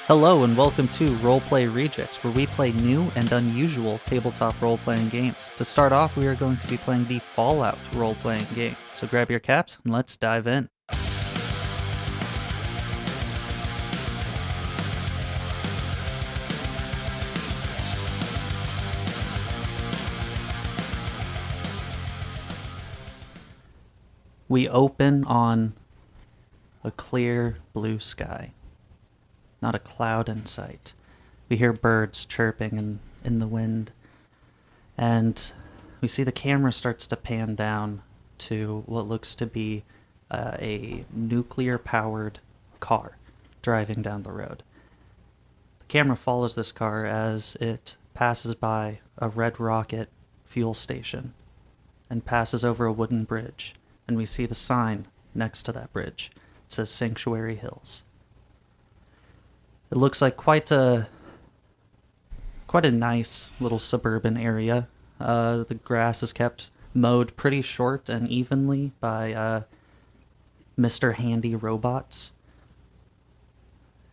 Hello and welcome to Roleplay Rejects, where we play new and unusual tabletop role-playing games. To start off, we are going to be playing the Fallout role-playing game. So grab your caps and let's dive in. We open on a clear blue sky. Not a cloud in sight. We hear birds chirping in the wind. And we see the camera starts to pan down to what looks to be a nuclear-powered car driving down the road. The camera follows this car as it passes by a Red Rocket fuel station and passes over a wooden bridge. And we see the sign next to that bridge. It says Sanctuary Hills. It looks like quite a nice little suburban area. The grass is kept mowed pretty short and evenly by Mr. Handy robots.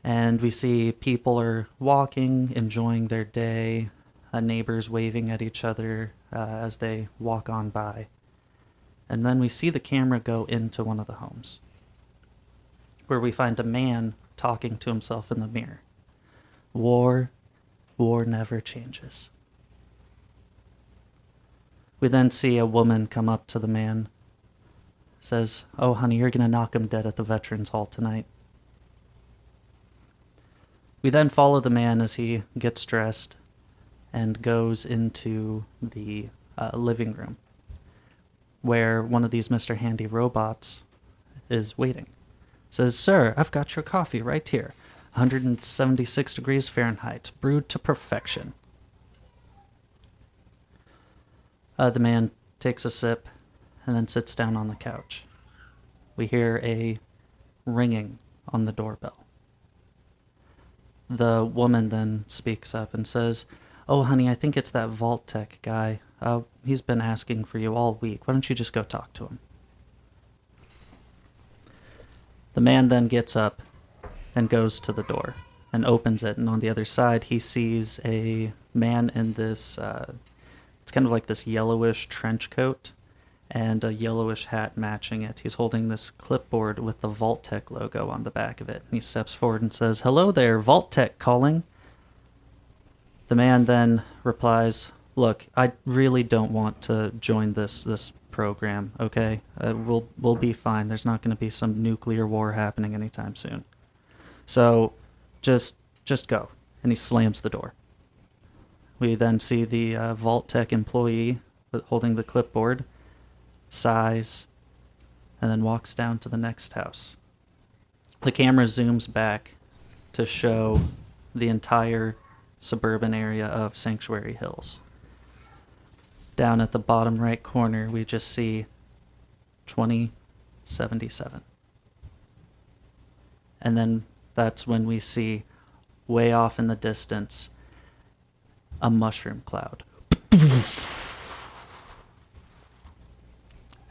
And we see people are walking, enjoying their day, neighbors waving at each other as they walk on by. And then we see the camera go into one of the homes, where we find a man talking to himself in the mirror. War never changes. We then see a woman come up to the man, says, "Oh, honey, you're going to knock him dead at the Veterans Hall tonight." We then follow the man as he gets dressed and goes into the living room, where one of these Mr. Handy robots is waiting. Says, "Sir, I've got your coffee right here. 176 degrees Fahrenheit, brewed to perfection." The man takes a sip and then sits down on the couch. We hear a ringing on the doorbell. The woman then speaks up and says, "Oh, honey, I think it's that Vault Tech guy. He's been asking for you all week. Why don't you just go talk to him?" The man then gets up and goes to the door and opens it, and on the other side he sees a man in this, it's kind of like this yellowish trench coat and a yellowish hat matching it. He's holding this clipboard with the Vault Tech logo on the back of it. He steps forward and says, "Hello there, Vault Tech calling." The man then replies, "Look, I really don't want to join this program, okay? We'll be fine. There's not going to be some nuclear war happening anytime soon. So just go." And he slams the door. We then see the Vault Tech employee holding the clipboard, sighs, and then walks down to the next house. The camera zooms back to show the entire suburban area of Sanctuary Hills. Down at the bottom right corner, we just see 2077. And then that's when we see, way off in the distance, a mushroom cloud.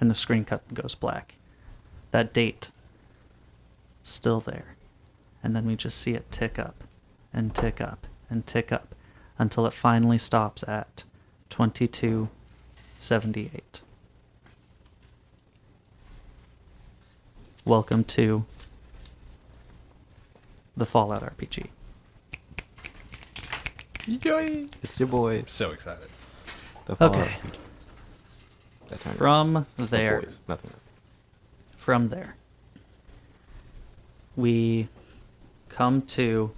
And the screen cut goes black. That date, still there. And then we just see it tick up and tick up and tick up until it finally stops at 2278. Welcome to the Fallout RPG. Yay! It's your boy. So excited. The Fallout Okay. RPG. That time From there, boys, nothing. from there, we come to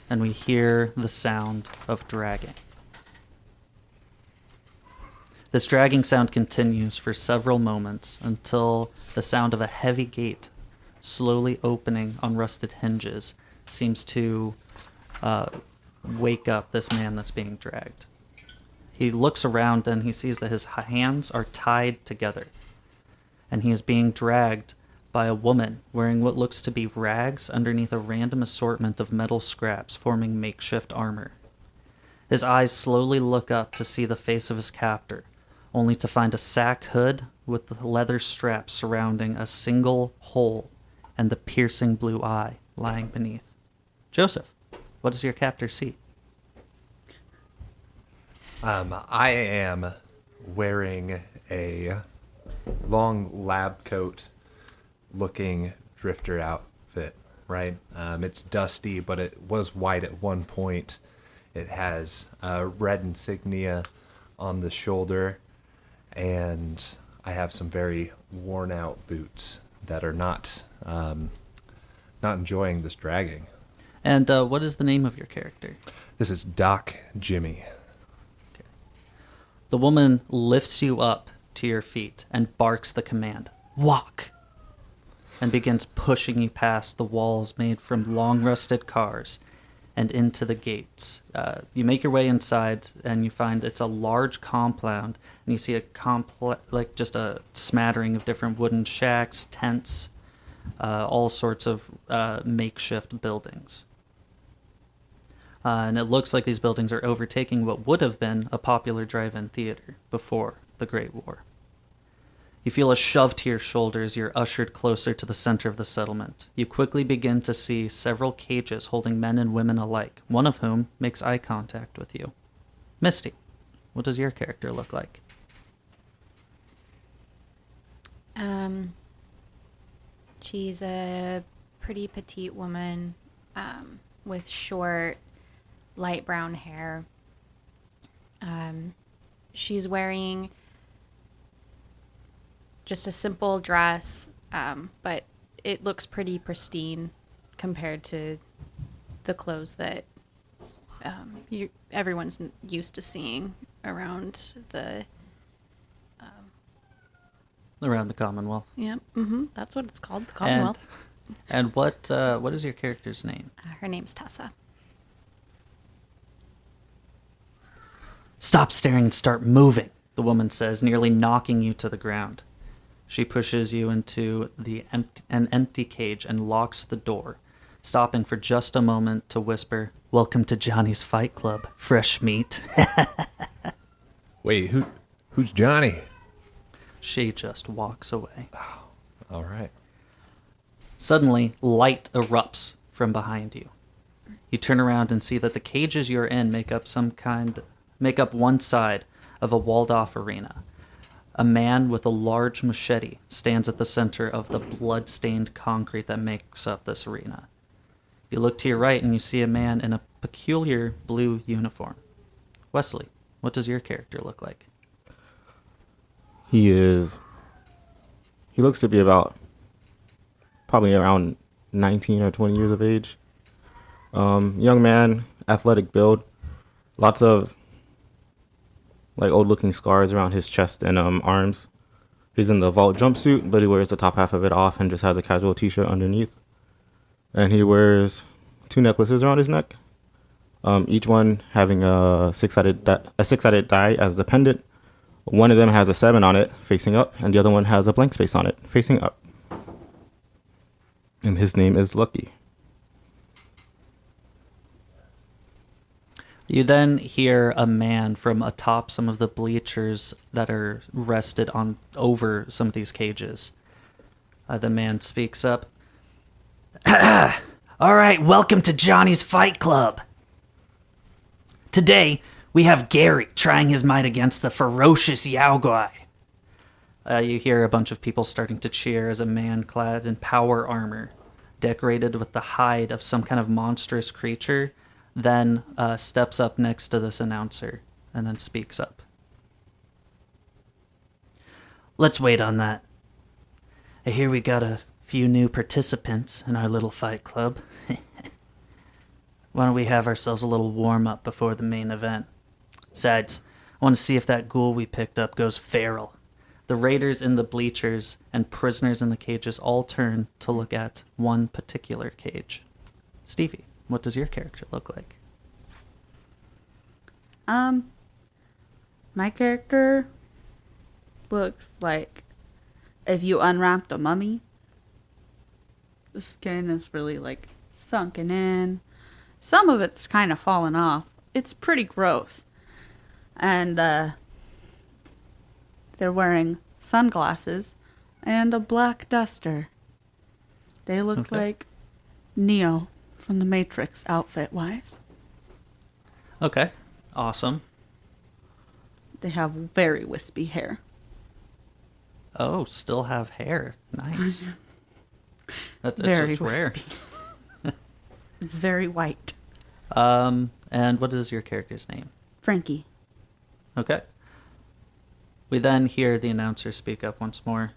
and we hear the sound of dragging. This dragging sound continues for several moments until the sound of a heavy gate slowly opening on rusted hinges seems to wake up this man that's being dragged. He looks around and he sees that his hands are tied together, and he is being dragged by a woman wearing what looks to be rags underneath a random assortment of metal scraps forming makeshift armor. His eyes slowly look up to see the face of his captor, only to find a sack hood with the leather straps surrounding a single hole and the piercing blue eye lying beneath. Joseph, what does your captor see? I am wearing a long lab coat looking drifter outfit, right? It's dusty, but it was white at one point. It has red insignia on the shoulder, and I have some very worn out boots that are not enjoying this dragging. And what is the name of your character? This is Doc Jimmy. The woman lifts you up to your feet and barks the command, "Walk!" and begins pushing you past the walls made from long-rusted cars and into the gates. You make your way inside, and you find it's a large compound, and you see just a smattering of different wooden shacks, tents, all sorts of makeshift buildings. And it looks like these buildings are overtaking what would have been a popular drive-in theater before the Great War. You feel a shove to your shoulders. You're ushered closer to the center of the settlement. You quickly begin to see several cages holding men and women alike, one of whom makes eye contact with you. Misty, what does your character look like? She's a pretty petite woman with short, light brown hair. She's wearing just a simple dress, but it looks pretty pristine compared to the clothes that everyone's used to seeing around the Commonwealth. Yeah, that's what it's called, the Commonwealth. And what is your character's name? Her name's Tessa. "Stop staring and start moving," the woman says, nearly knocking you to the ground. She pushes you into an empty cage and locks the door, stopping for just a moment to whisper, "Welcome to Johnny's Fight Club, fresh meat." Wait, who's Johnny? She just walks away. All right. Suddenly, light erupts from behind you. You turn around and see that the cages you're in make up one side of a walled-off arena. A man with a large machete stands at the center of the blood-stained concrete that makes up this arena. You look to your right and you see a man in a peculiar blue uniform. Wesley, what does your character look like? He looks to be probably around 19 or 20 years of age. Young man, athletic build, lots of old looking scars around his chest and arms. He's in the vault jumpsuit, but he wears the top half of it off and just has a casual t-shirt underneath. And he wears 2 necklaces around his neck, each one having a six-sided die as the pendant. One of them has a 7 on it, facing up, and the other one has a blank space on it, facing up. And his name is Lucky. You then hear a man from atop some of the bleachers that are rested on over some of these cages. The man speaks up. "All right, welcome to Johnny's Fight Club. Today, we have Gary trying his might against the ferocious Yao Guai." You hear a bunch of people starting to cheer as a man clad in power armor, decorated with the hide of some kind of monstrous creature, then steps up next to this announcer and then speaks up. "Let's wait on that. I hear we got a few new participants in our little fight club. Why don't we have ourselves a little warm-up before the main event? Besides, I want to see if that ghoul we picked up goes feral." The raiders in the bleachers and prisoners in the cages all turn to look at one particular cage. Stevie, what does your character look like? My character looks like if you unwrapped a mummy. The skin is really sunken in. Some of it's kind of fallen off. It's pretty gross. And they're wearing sunglasses and a black duster. They look like Neo from the Matrix outfit-wise. Okay, awesome. They have very wispy hair. Oh, still have hair. Nice. That's Very rare. wispy. It's very white. And what is your character's name? Frankie. Okay. We then hear the announcer speak up once more.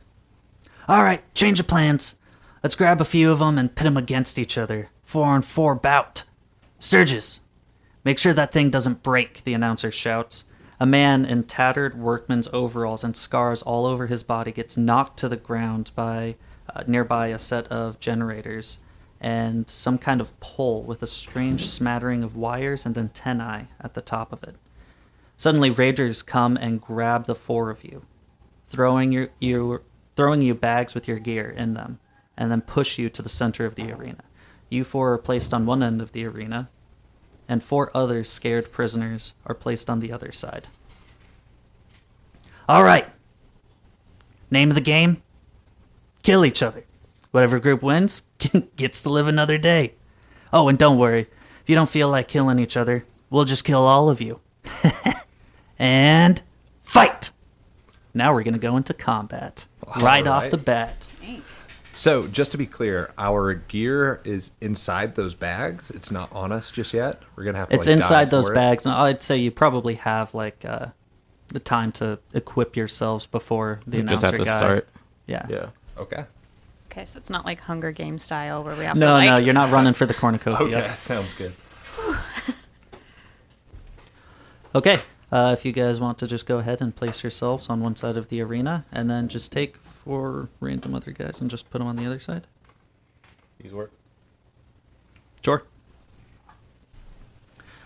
All right, change of plans. Let's grab a few of them and pit them against each other. 4-on-4 bout. Sturgis, make sure that thing doesn't break, the announcer shouts. A man in tattered workman's overalls and scars all over his body gets knocked to the ground by nearby a set of generators and some kind of pole with a strange smattering of wires and antennae at the top of it. Suddenly, ragers come and grab the four of you, throwing you bags with your gear in them, and then push you to the center of the arena. You four are placed on one end of the arena, and 4 other scared prisoners are placed on the other side. All right. Name of the game? Kill each other. Whatever group wins gets to live another day. Oh, and don't worry. If you don't feel like killing each other, we'll just kill all of you. And fight! Now we're going to go into combat. Right off the bat. So, just to be clear, our gear is inside those bags. It's not on us just yet. We're gonna have to. It's like, inside dive those for it. bags, and I'd say you probably have like the time to equip yourselves before the You announcer just have to guy. start. Yeah. Yeah. Okay. Okay, so it's not like Hunger Games style where we have to No, like... no, you're not running for the cornucopia. Okay, sounds good. Okay, if you guys want to just go ahead and place yourselves on one side of the arena, and then just take 4 random other guys and just put them on the other side. These work. Sure.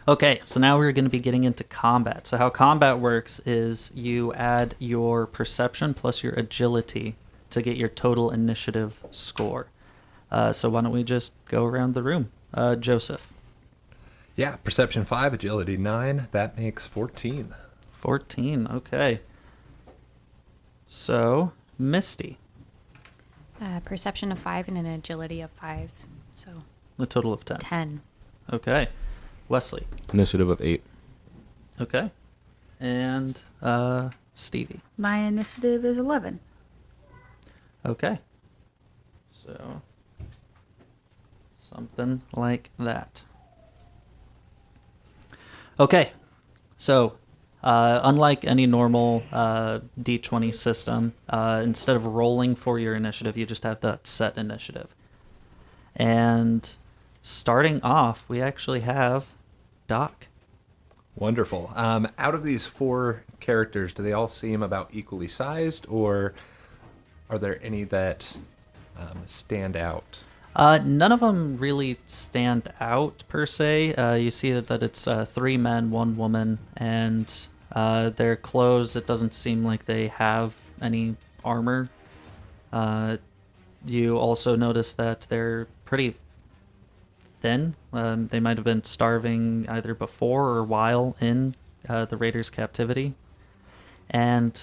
Okay, so now we're going to be getting into combat. So how combat works is you add your perception plus your agility to get your total initiative score. So why don't we just go around the room? Joseph. Yeah, perception 5, agility 9. That makes 14. 14, okay. So, Misty, Perception of 5 and an agility of 5. So a total of 10. 10. Okay. Wesley, Initiative of 8. okay. And Stevie, My initiative is 11. okay. So, something like that. Okay, so unlike any normal D20 system, instead of rolling for your initiative, you just have that set initiative. And starting off, we actually have Doc. Wonderful. Out of these 4 characters, do they all seem about equally sized, or are there any that stand out? None of them really stand out per se. You see that it's 3 men, 1 woman, and their clothes, it doesn't seem like they have any armor. You also notice that they're pretty thin. They might have been starving either before or while in the Raiders' captivity. And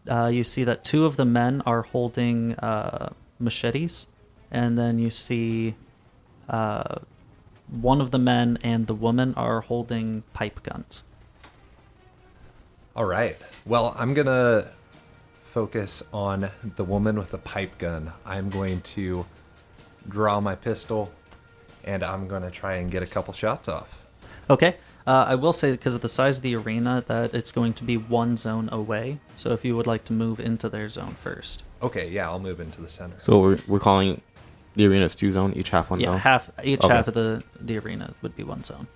you see that 2 of the men are holding machetes. And then you see 1 of the men and the woman are holding pipe guns. All right. Well, I'm going to focus on the woman with the pipe gun. I'm going to draw my pistol, and I'm going to try and get a couple shots off. Okay. I will say, because of the size of the arena, that it's going to be 1 zone away. So if you would like to move into their zone first. Okay, yeah, I'll move into the center. So we're calling the arena's 2 zone, each half 1 Yeah, zone? each Okay. half of the arena would be 1 zone.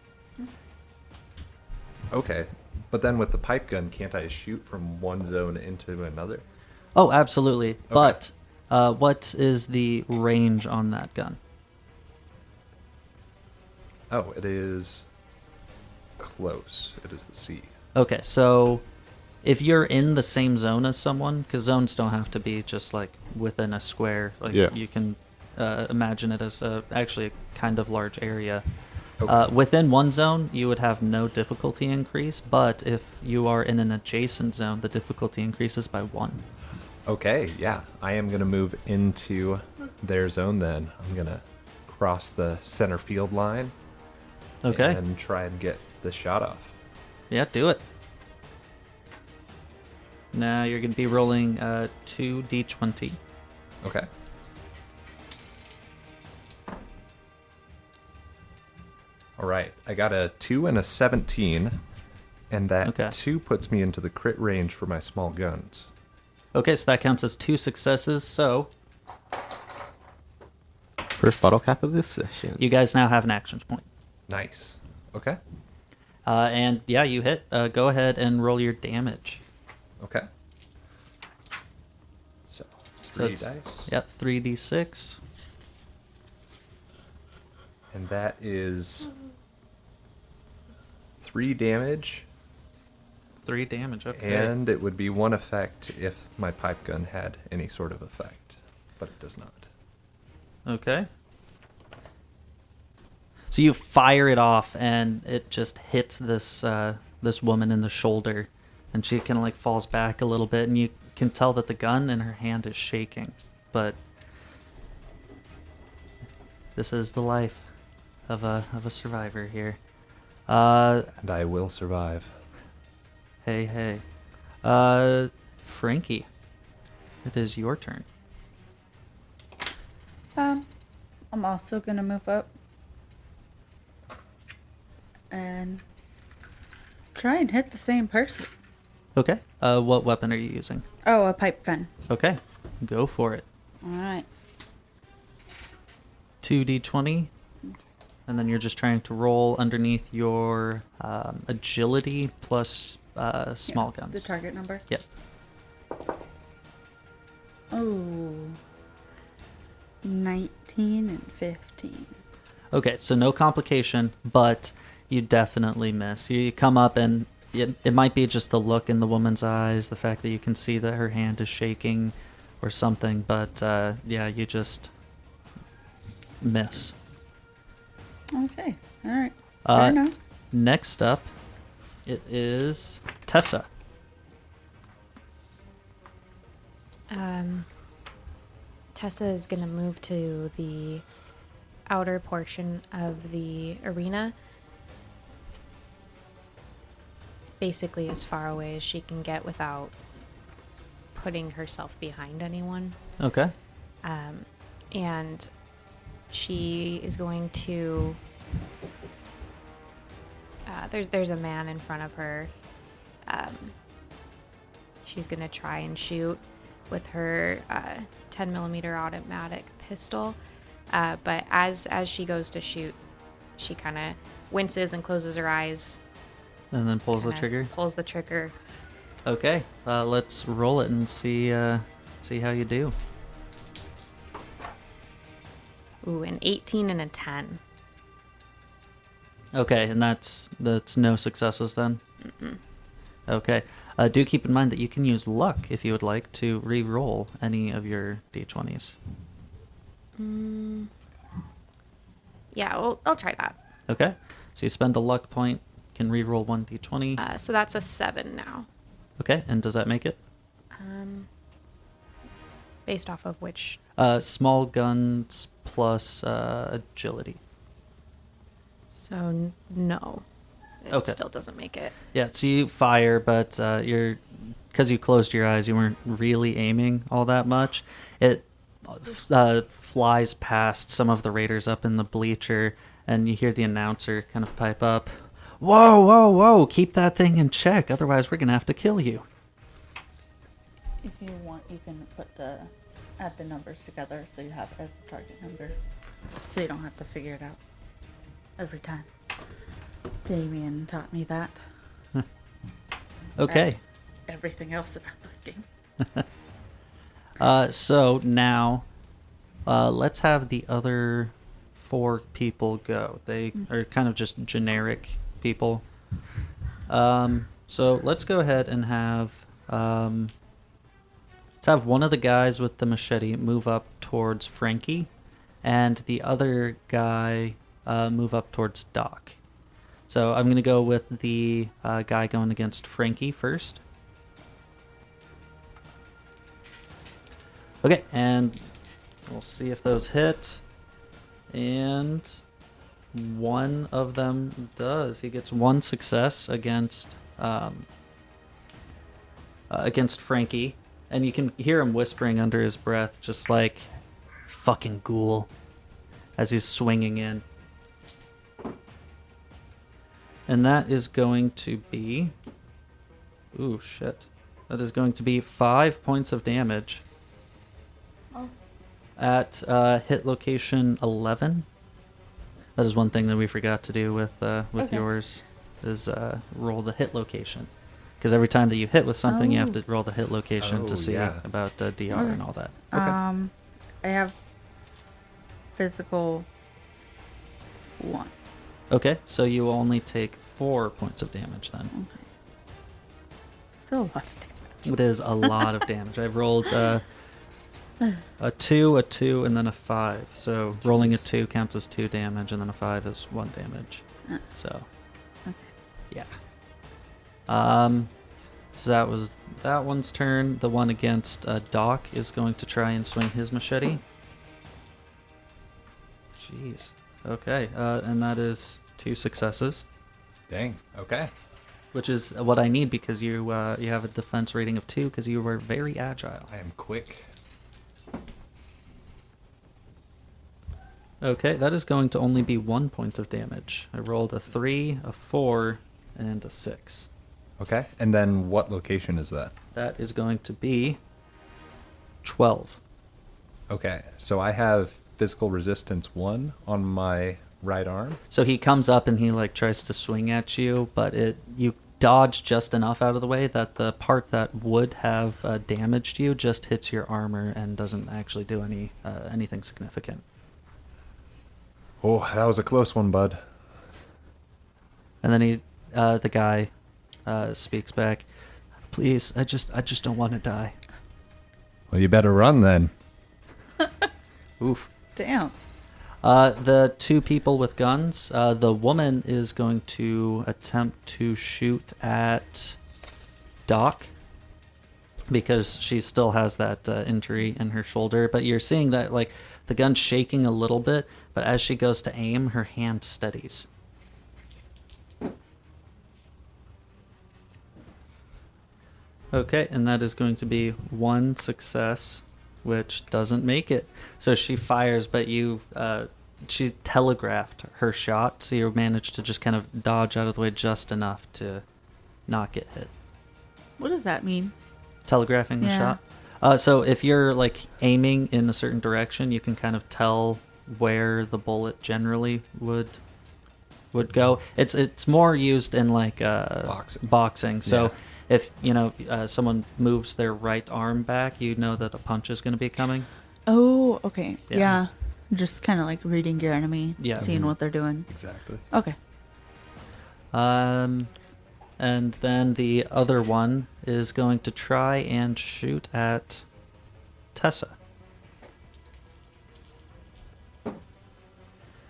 Okay, but then with the pipe gun, can't I shoot from one zone into another? Oh, absolutely. But what is the range on that gun? Oh, it is close. It is the C. Okay, so if you're in the same zone as someone, because zones don't have to be just like within a square. Like Yeah. you can imagine it as actually a kind of large area. Okay. Within one zone, you would have no difficulty increase, but if you are in an adjacent zone, the difficulty increases by 1. Okay, yeah. I am going to move into their zone then. I'm going to across the center field line. Okay. And try and get the shot off. Yeah, do it. Now you're going to be rolling 2d20. Okay. All right. I got a 2 and a 17, and that Okay. 2 puts me into the crit range for my small guns. Okay, so that counts as 2 successes. So First bottle cap of this session. you guys now have an action point. Nice. Okay. And yeah, you hit. Go ahead and roll your damage. Okay. So, So 3 it's- dice. Yep, 3d6. And that is 3 damage, 3 damage. Okay. and it would be 1 effect if my pipe gun had any sort of effect, but it does not. Okay. So you fire it off, and it just hits this this woman in the shoulder, and she kind of like falls back a little bit, and you can tell that the gun in her hand is shaking. But this is the life of a survivor here. And I will survive. Hey. Frankie, it is your turn. I'm also gonna move up and try and hit the same person. Okay. What weapon are you using? Oh, a pipe gun. Okay, go for it. All right. 2d20, and then you're just trying to roll underneath your agility plus small Yeah, guns. The target number. Yep. Oh. 19 and 15. Okay, so no complication, but you definitely miss. You come up, and it might be just the look in the woman's eyes, the fact that you can see that her hand is shaking or something, but yeah, you just miss. Okay. All right. Fair enough. Next up, it is Tessa. Tessa is going to move to the outer portion of the arena. Basically as far away as she can get without putting herself behind anyone. Okay. And she is going to... there's a man in front of her. She's going to try and shoot with her 10 millimeter automatic pistol. But as she goes to shoot, she kind of winces and closes her eyes. And then pulls the kinda trigger. Pulls the trigger. Okay, let's roll it and see how you do. Ooh, an 18 and a 10. Okay, and that's no successes then? Mm-mm. Okay. Do keep in mind that you can use luck if you would like to re-roll any of your d20s. Yeah, I'll try that. Okay. So you spend a luck point, can re-roll one d20. So that's a 7 now. Okay, and does that make it? Based off of which... Small guns plus agility. So, no. It Okay. still doesn't make it. Yeah, so you fire, but because you closed your eyes, you weren't really aiming all that much. It flies past some of the raiders up in the bleacher, and you hear the announcer kind of pipe up, Whoa, keep that thing in check, otherwise we're going to have to kill you. If you want, you can add the numbers together so you have it as the target number. So you don't have to figure it out every time. Damien taught me that. Okay. As everything else about this game. So now, let's have the other 4 people go. They are kind of just generic people. So let's go ahead and have let's have one of the guys with the machete move up towards Frankie, and the other guy move up towards Doc. So I'm going to go with the guy going against Frankie first. Okay, and we'll see if those hit. And one of them does. He gets one success against Frankie, and you can hear him whispering under his breath, just like, fucking ghoul, as he's swinging in. And that is going to be... Ooh, shit. That is going to be 5 points of damage. Oh. At hit location 11. That is one thing that we forgot to do with Okay. yours, is roll the hit location. Because every time that you hit with something, you have Oh. to roll the hit location Oh, to see yeah. about DR Okay. and all that. Okay. I have physical 1. Okay, so you only take 4 points of damage then. Okay. Still a lot of damage. It is a lot of damage. I've rolled a 2, a 2, and then a 5. So rolling a 2 counts as 2 damage, and then a 5 is 1 damage. So, Okay. yeah. So that was that one's turn. The one against Doc is going to try and swing his machete. Jeez. Okay, and that is 2 successes, Dang. Okay. which is what I need because you have a defense rating of 2 because you were very agile. I am quick. Okay, that is going to only be 1 point of damage. I rolled a 3, a 4, and a 6. Okay. And then what location is that? That is going to be 12. Okay. So I have physical resistance 1 on my right arm. So he comes up and he like tries to swing at you, but you dodge just enough out of the way that the part that would have damaged you just hits your armor and doesn't actually do anything significant. Oh, that was a close one, bud. And then the guy speaks back, "Please, I just don't want to die." Well, you better run then. Oof. Damn. The 2 people with guns, the woman is going to attempt to shoot at Doc because she still has that injury in her shoulder. But you're seeing that like the gun's shaking a little bit, but as she goes to aim, her hand steadies. Okay, and that is going to be 1 success, which doesn't make it. So she fires, but she telegraphed her shot, so you managed to just kind of dodge out of the way just enough to not get hit. What does that mean? Telegraphing the Yeah. shot. So if you're like aiming in a certain direction, you can kind of tell where the bullet generally would go. It's more used in like boxing. So Yeah. if someone moves their right arm back, you know that a punch is going to be coming. Oh, okay. Yeah. Yeah. Just kind of like reading your enemy, Yeah. seeing Mhm. what they're doing. Exactly. Okay. And then the other one is going to try and shoot at Tessa.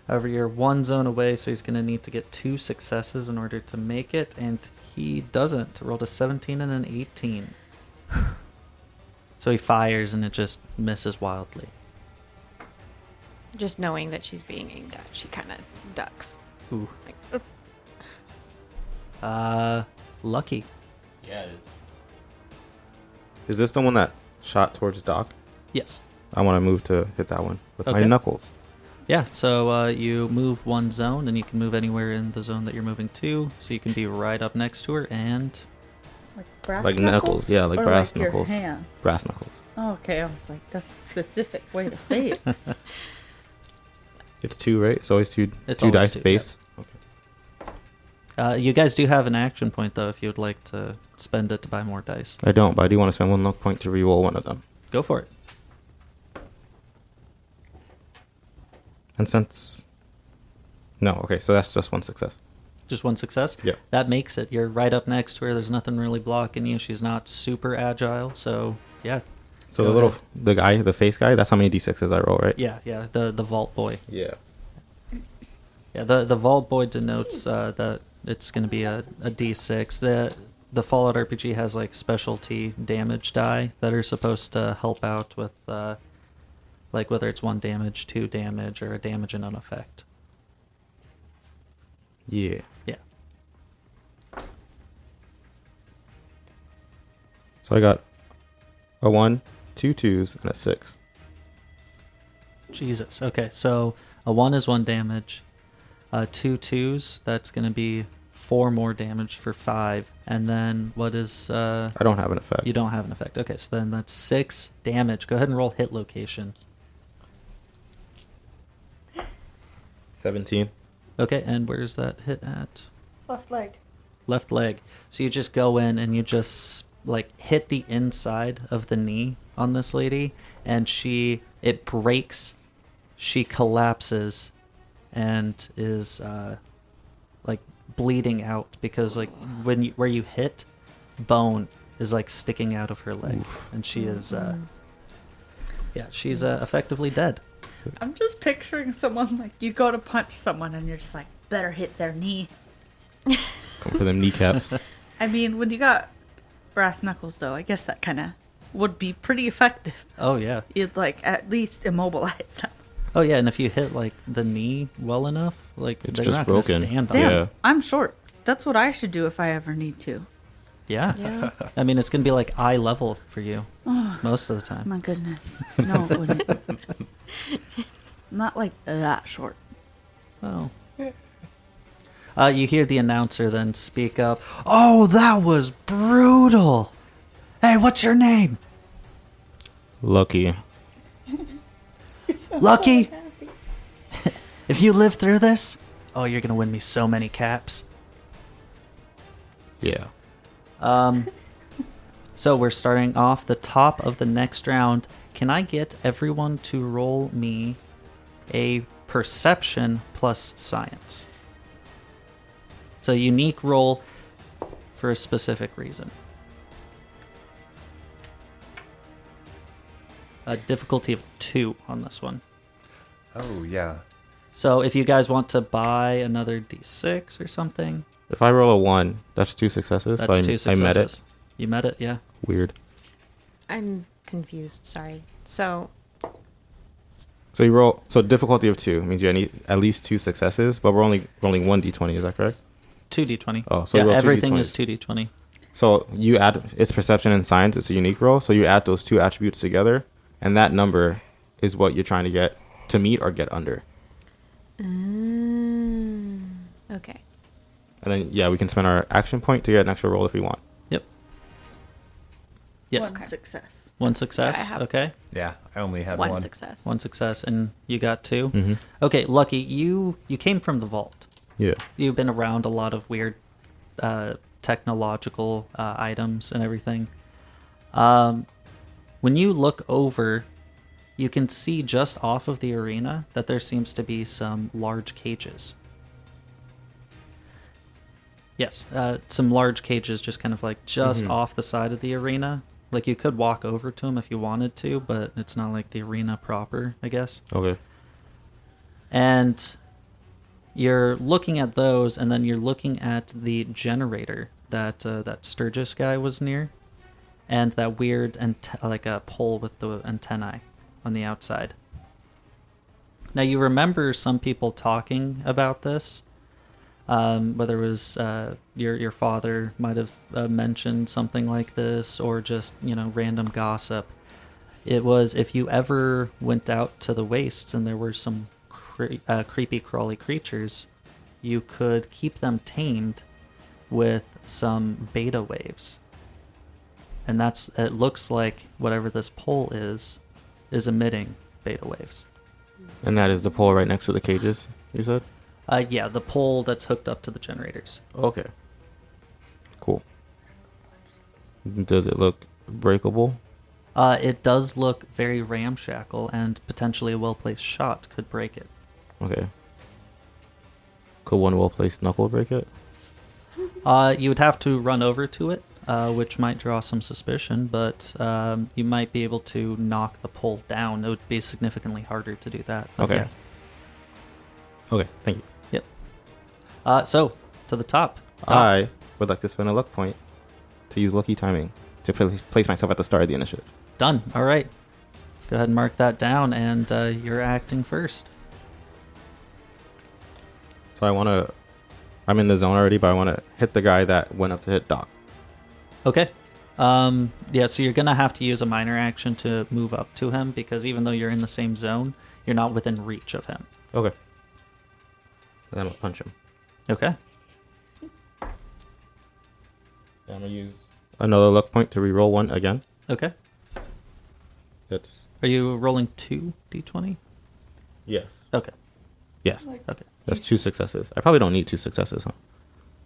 However, you're 1 zone away, so he's going to need to get 2 successes in order to make it, and he doesn't. Rolled a 17 and an 18. So he fires, and it just misses wildly. Just knowing that she's being aimed at, she kind of ducks. Ooh. Like, Lucky. Yeah. Is this the one that shot towards Doc? Yes. I want to move to hit that one with my Okay. knuckles. Yeah, so you move 1 zone, and you can move anywhere in the zone that you're moving to, so you can be right up next to her, and... Like brass Like knuckles, yeah, like Or brass like knuckles. Your hand? Brass knuckles. Oh, okay, I was like, that's a specific way to say it. It's 2, right? It's always 2. It's 2 always dice 2, base. You guys do have an action point, though, if you would like to spend it to buy more dice. I don't, but I do want to spend 1 luck point to reroll one of them. Go for it. And since... No, okay, so that's just 1 success. Just 1 success? Yeah. That makes it. You're right up next to her. There's nothing really blocking you. She's not super agile, so yeah. So Go the ahead. the guy, the face guy, that's how many d6s I roll, right? Yeah, the vault boy. Yeah. Yeah, the vault boy denotes that it's going to be a d6. The Fallout RPG has like specialty damage die that are supposed to help out with like whether it's 1 damage, 2 damage, or a damage and an effect. Yeah. Yeah. So I got a 1, 2 2s, and a 6. Jesus. Okay, so a 1 is 1 damage. 2 2s, that's going to be 4 more damage for 5. And then what is... I don't have an effect. You don't have an effect. Okay, so then that's 6 damage. Go ahead and roll hit location. 17. Okay, and where's that hit at? Left leg. Left leg. So you just go in and you just like hit the inside of the knee on this lady, and it breaks. She collapses and is like bleeding out because like where you hit, bone is like sticking out of her leg. Oof. And she is she's effectively dead. I'm just picturing someone like you go to punch someone and you're just like, better hit their knee. Come for them kneecaps. I mean, when you got brass knuckles, though, I guess that kind of would be pretty effective. Oh yeah. You'd like at least immobilize them. Oh yeah, and if you hit like the knee well enough, like It's they're just not gonna broken. stand on Damn, it. Yeah. I'm short. That's what I should do if I ever need to. Yeah. Yeah. I mean, it's gonna be like eye level for you most of the time. My goodness. No, it wouldn't. I'm not like that short. Oh. You hear the announcer then speak up. Oh, that was brutal. Hey, what's your name? Lucky. Lucky? If you live through this, oh, you're gonna win me so many caps. Yeah. So we're starting off the top of the next round. Can I get everyone to roll me a perception plus science? It's a unique roll for a specific reason. A difficulty of 2 on this one. Oh, yeah. So if you guys want to buy another d6 or something, If I roll a 1, that's 2 successes. that's so 2 I successes. met it. You met it, yeah. Weird. I'm confused. Sorry. So So you roll. So difficulty of 2 means you need at least 2 successes, but we're only rolling 1d20. Is that correct? 2d20. Oh, so yeah, you roll 2 everything d20s. is 2d20. So you add it's perception and science. It's a unique roll. So you add those 2 attributes together, and that number is what you're trying to get to meet or get under. okay. And then we can spend our action point to get an extra roll if we want. Yep. Yes. One Okay. success. One success. Yeah, I have- Okay. Yeah, I only had One one. success. One success, and you got 2. Mm-hmm. Okay, Lucky, you came from the vault. Yeah. You've been around a lot of weird technological items and everything. When you look over, you can see just off of the arena that there seems to be some large cages. Yes, some large cages just kind of like just off the side of the arena. Like you could walk over to them if you wanted to, but it's not like the arena proper, I guess. Okay. And you're looking at those, and then you're looking at the generator that that Sturgis guy was near, and that weird like a pole with the antennae on the outside. Now you remember some people talking about this. Whether it was your father might have mentioned something like this, or just random gossip. It was if you ever went out to the wastes and there were some creepy crawly creatures, you could keep them tamed with some beta waves. And it looks like whatever this pole is emitting beta waves. And that is the pole right next to the cages, you said? Yeah, the pole that's hooked up to the generators. Okay. Cool. Does it look breakable? It does look very ramshackle, and potentially a well-placed shot could break it. Okay. Could one well-placed knuckle break it? You would have to run over to it, which might draw some suspicion, but you might be able to knock the pole down. It would be significantly harder to do that. But Okay. yeah. Okay, thank you. Yep. So, to the top. I would like to spend a luck point to use lucky timing to place myself at the start of the initiative. Done. All right. Go ahead and mark that down, and you're acting first. So I'm in the zone already, but I want to hit the guy that went up to hit Doc. Okay. Yeah, so you're going to have to use a minor action to move up to him, because even though you're in the same zone, you're not within reach of him. Okay. Then I'm going to punch him. Okay. I'm going to use another luck point to reroll one again. Okay. That's... Are you rolling 2d20? Yes. Okay. Yes. Okay. That's 2 successes. I probably don't need 2 successes, huh?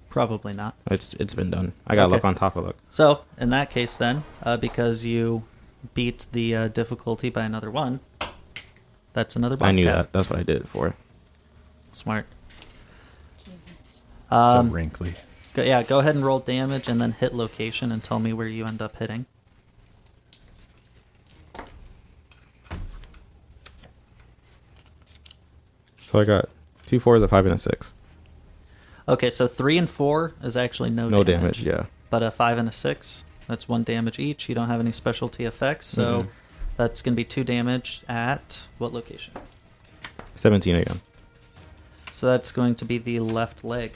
Probably not. It's been done. I got Okay. luck on top of luck. So, in that case then, because you beat the difficulty by another 1, that's another I knew bobcat. that. That's what I did it for. Smart. So wrinkly. Go ahead and roll damage and then hit location and tell me where you end up hitting. So I got 2 4s, a 5, and a 6. Okay, so 3 and 4 is actually no No damage. damage, yeah. But a 5 and a 6, that's 1 damage each. You don't have any specialty effects, so that's going to be 2 damage at what location? 17 again. So that's going to be the left leg.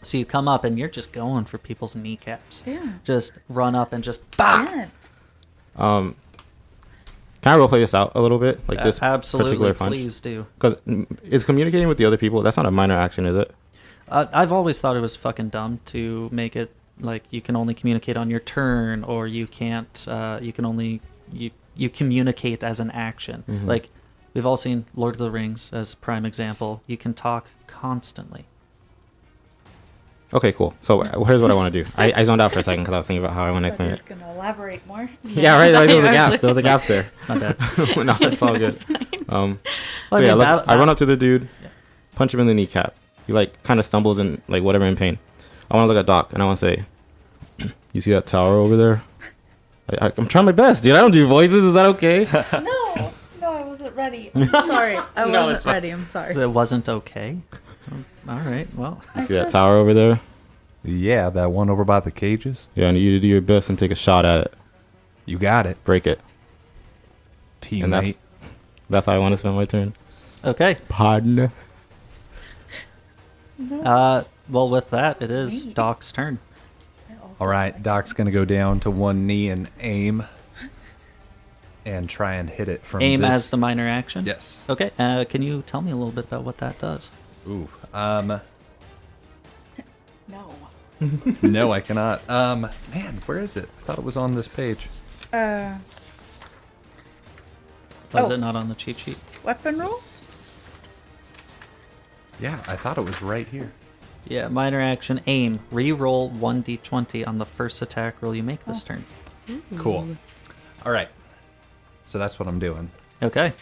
So you come up and you're just going for people's kneecaps. Yeah. Just run up and just bah! Yeah. Can I roleplay this out a little bit? Like this Absolutely, particular punch? please do. Because is communicating with the other people, that's not a minor action, is it? I've always thought it was fucking dumb to make it like you can only communicate on your turn, or you can't. You can only you communicate as an action. Mhm. Like we've all seen Lord of the Rings as prime example. You can talk constantly. Okay, cool. So here's what I want to do. I zoned out for a second because I was thinking about how I want to explain Just it. gonna elaborate more. Yeah, right. Like, there was a I was gap. like- There was a gap there. My bad. No, it's all good. Well, So I yeah, mean, look, I run up to the dude, Yeah. punch him in the kneecap. He like kind of stumbles and like whatever in pain. I want to look at Doc and I want to say, "You see that tower over there?" I'm trying my best, dude. I don't do voices. Is that okay? No, I wasn't ready. I'm sorry. I No, wasn't it's fine. ready. I'm sorry. It wasn't okay. Oh, all right. Well, You see that tower over there? Yeah, that one over by the cages. Yeah, I need you to do your best and take a shot at it. You got it, Break it. teammate. And that's how I want to spend my turn. okay. Pardon. Well, with that, it is Doc's turn. All right, Doc's gonna go down to one knee and aim, and try and hit it from Aim this. as the minor action. Yes. Okay. Can you tell me a little bit about what that does? Ooh. No. No, I cannot. Man, where is it? I thought it was on this page. Was Oh. it not on the cheat sheet? Weapon rules? Yeah, I thought it was right here. Yeah, minor action, aim. Re-roll 1d20 on the first attack roll you make this turn. Cool. All right. So that's what I'm doing. Okay.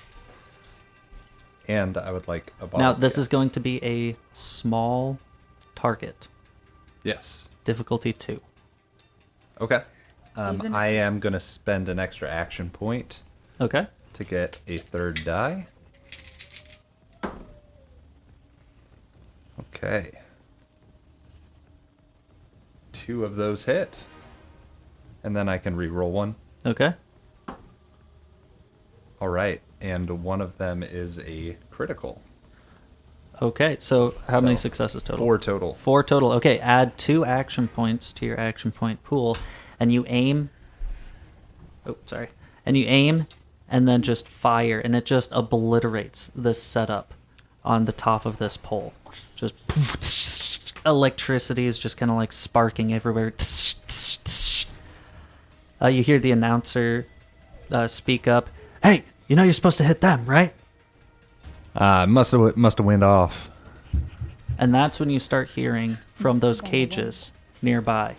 And I would like a bottle. Now, this is going to be a small target. Yes. Difficulty 2. Okay. Even if I am going to spend an extra action point Okay. to get a third die. Okay. 2 of those hit. And then I can re-roll one. Okay. All right. And one of them is a critical. Okay, so how many So, successes total? 4 total. 4 total. Okay, add 2 action points to your action point pool, and you aim. Oh, sorry. And you aim, and then just fire, and it just obliterates this setup on the top of this pole. Just electricity is just kind of like sparking everywhere. You hear the announcer speak up. Hey, you know you're supposed to hit them, right? Must have went off. And that's when you start hearing from those cages nearby.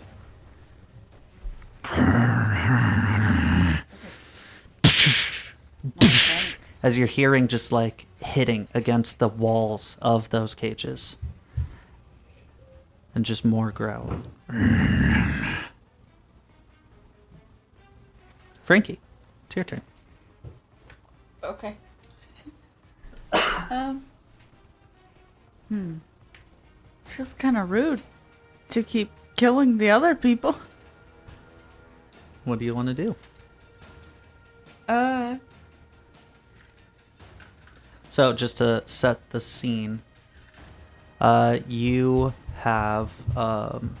As you're hearing just like hitting against the walls of those cages. And just more growling. Frankie, it's your turn. Okay. Feels kind of rude to keep killing the other people. What do you want to do? So just to set the scene, you have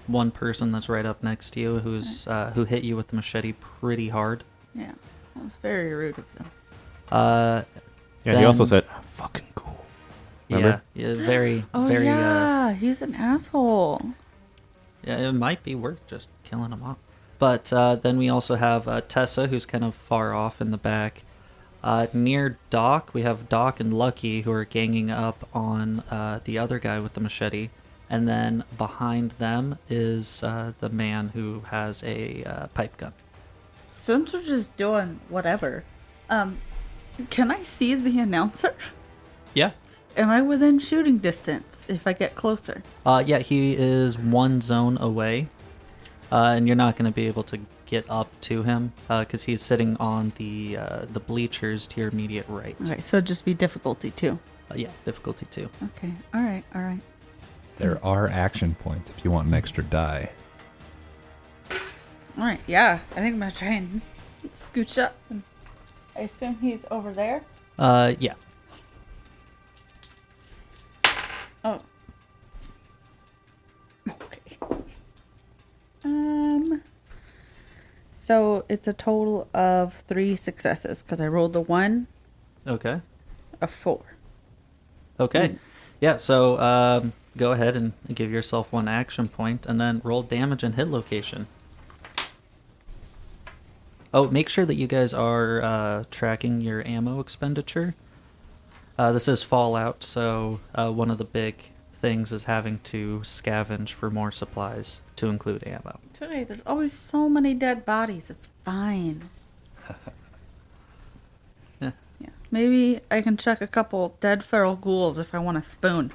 one person that's right up next to you who hit you with the machete pretty hard. Yeah, that was very rude of them. Yeah, he Then- also said, fucking cool. Remember? Yeah, very, Oh very. yeah, he's an asshole. Yeah, it might be worth just killing him off. But then we also have Tessa, who's kind of far off in the back. Near Doc, we have Doc and Lucky, who are ganging up on the other guy with the machete. And then behind them is the man who has a pipe gun. Since we're just doing whatever, can I see the announcer? Yeah. Am I within shooting distance if I get closer? Yeah, he is one zone away. And you're not going to be able to get up to him because he's sitting on the bleachers to your immediate right. Okay, so it'd just be difficulty too. Yeah, difficulty 2. Okay, all right. There are action points if you want an extra die. All right, yeah. I think I'm going to try and scooch up. I assume he's over there? Yeah. Oh. Okay. So it's a total of 3 successes because I rolled a 1, Okay. a 4. Okay. Yeah, so go ahead and give yourself 1 action point and then roll damage and hit location. Oh, make sure that you guys are tracking your ammo expenditure. This is Fallout, so one of the big things is having to scavenge for more supplies to include ammo. Today, there's always so many dead bodies. It's fine. Yeah. Yeah. Maybe I can check a couple dead feral ghouls if I want a spoon.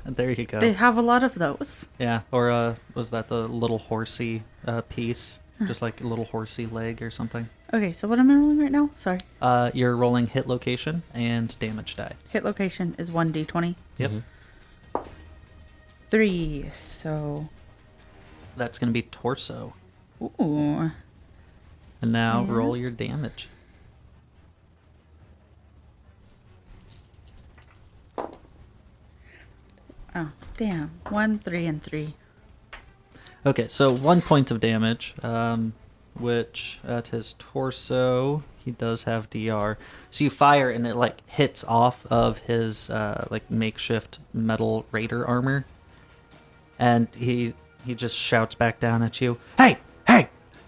And there you go. They have a lot of those. Yeah, or was that the little horsey piece? Just like a little horsey leg or something? Okay, so what am I rolling right now? Sorry. You're rolling hit location and damage die. Hit location is 1d20. Yep. 3, so... That's going to be torso. Ooh. And now Yeah. roll your damage. Oh, damn. 1, 3, and 3. Okay, so 1 point of damage, which at his torso, he does have DR. So you fire and it like hits off of his like makeshift metal raider armor. And he just shouts back down at you, Hey,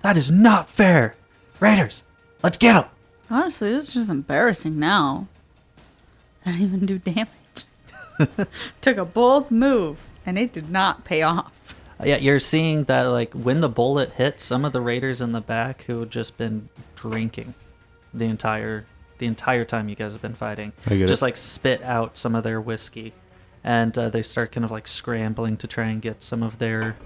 that is not fair. Raiders, let's get him. Honestly, this is just embarrassing now. I didn't even do damage. Took a bold move, and it did not pay off. Yeah, you're seeing that like when the bullet hit, some of the raiders in the back who had just been drinking the entire time you guys have been fighting, I get just it. like spit out some of their whiskey, and they start kind of like scrambling to try and get some of their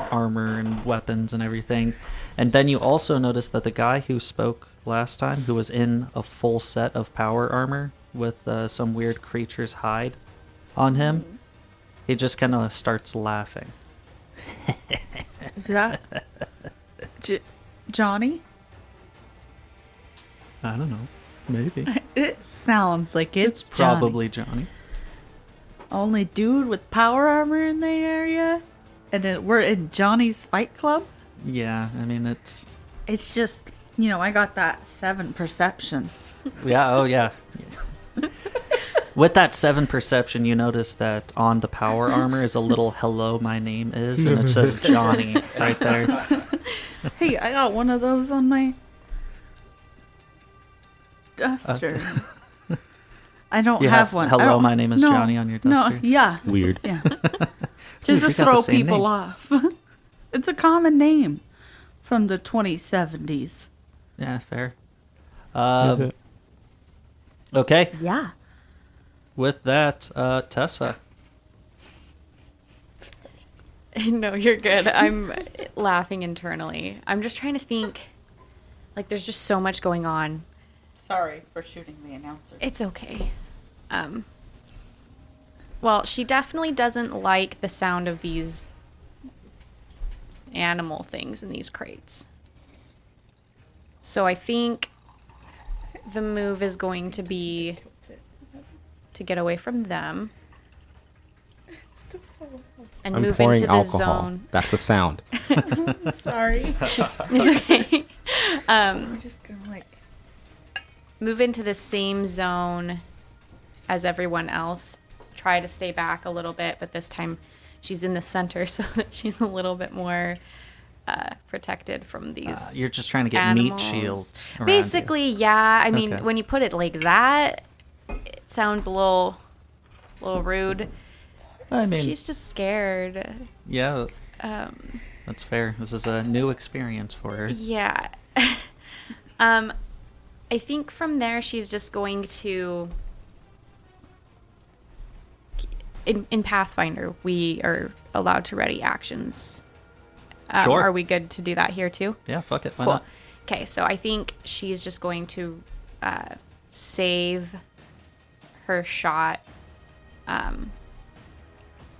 armor and weapons and everything. And then you also notice that the guy who spoke last time, who was in a full set of power armor with some weird creature's hide on him, he just kind of starts laughing. Is that Johnny? I don't know. Maybe. It sounds like it's Johnny. Probably Johnny. Only dude with power armor in the area, and then we're in Johnny's fight club. Yeah, I mean, it's... It's just, I got that 7 perception. Yeah, oh yeah. With that 7 perception, you notice that on the power armor is a little hello, my name is, and it says Johnny right there. Hey, I got one of those on my duster. I don't You have one. I hello, don't- my name is no, Johnny on your duster? No, yeah. Weird. Yeah. Dude, Just we to got the throw same people name. off. It's a common name from the 2070s. Yeah, fair. Is it? Okay, Yeah. with that, Tessa. No, you're good. I'm laughing internally. I'm just trying to think. Like, there's just so much going on. Sorry for shooting the announcer. It's okay. Well, she definitely doesn't like the sound of these animal things in these crates. So I think the move is going to be to get away from them and I'm move pouring into the alcohol. zone. That's the sound. Sorry. It's okay. I'm just gonna like. Move into the same zone as everyone else. Try to stay back a little bit, but this time she's in the center so that she's a little bit more protected from these. You're just trying to get animals. meat shields. Around Basically, yeah. I mean, Okay. when you put it like that, it sounds a little rude. you. I mean, She's just scared. yeah, Um, that's fair. This is a new experience for her. yeah. I think from there she's just going to. In Pathfinder, we are allowed to ready actions. Sure. Are we good to do that here too? Yeah, fuck it. Why Cool. not? Okay, so I think she's just going to save her shot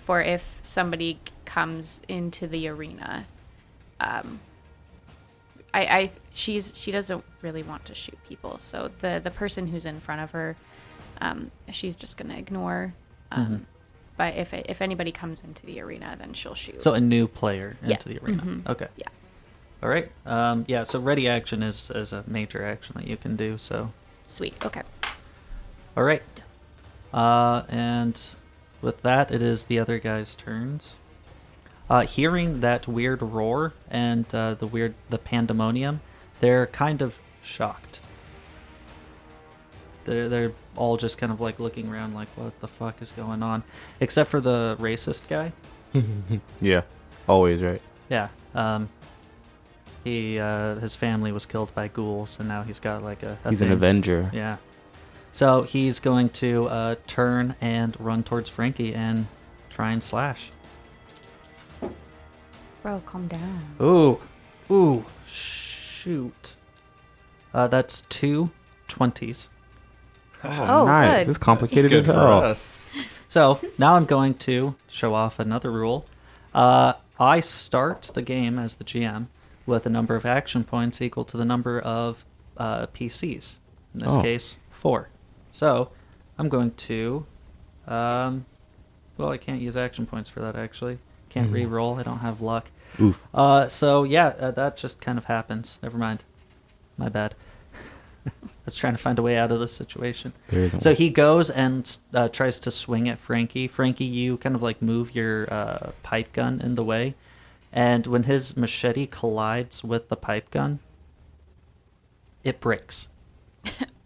for if somebody comes into the arena. She doesn't really want to shoot people, so the person who's in front of her, she's just gonna ignore. But if anybody comes into the arena, then she'll shoot. So a new player Yeah. into the arena. Mhm. Okay. Yeah. All right. Yeah. So ready action is a major action that you can do. So. Sweet. Okay. All right. And with that, it is the other guys' turns. Hearing that weird roar and the pandemonium, they're kind of shocked. They're all just kind of like looking around, like, what the fuck is going on? Except for the racist guy. Yeah, always right. Yeah. His family was killed by ghouls, and now he's got like a He's an thing. Avenger. Yeah. So he's going to turn and run towards Frankie and try and slash. Bro, calm down. Ooh, shoot. That's 2 20s. Oh, nice. good. It's complicated Good as for hell. us. So now I'm going to show off another rule. I start the game as the GM with a number of action points equal to the number of PCs. In this Oh. case, 4. So I'm going to. Well, I can't use action points for that actually. Can't re-roll. I don't have luck. Oof. So yeah, that just kind of happens. Never mind. My bad. I was trying to find a way out of this situation. There isn't So one. he goes and tries to swing at Frankie. Frankie, you kind of like move your pipe gun in the way. And when his machete collides with the pipe gun, it breaks.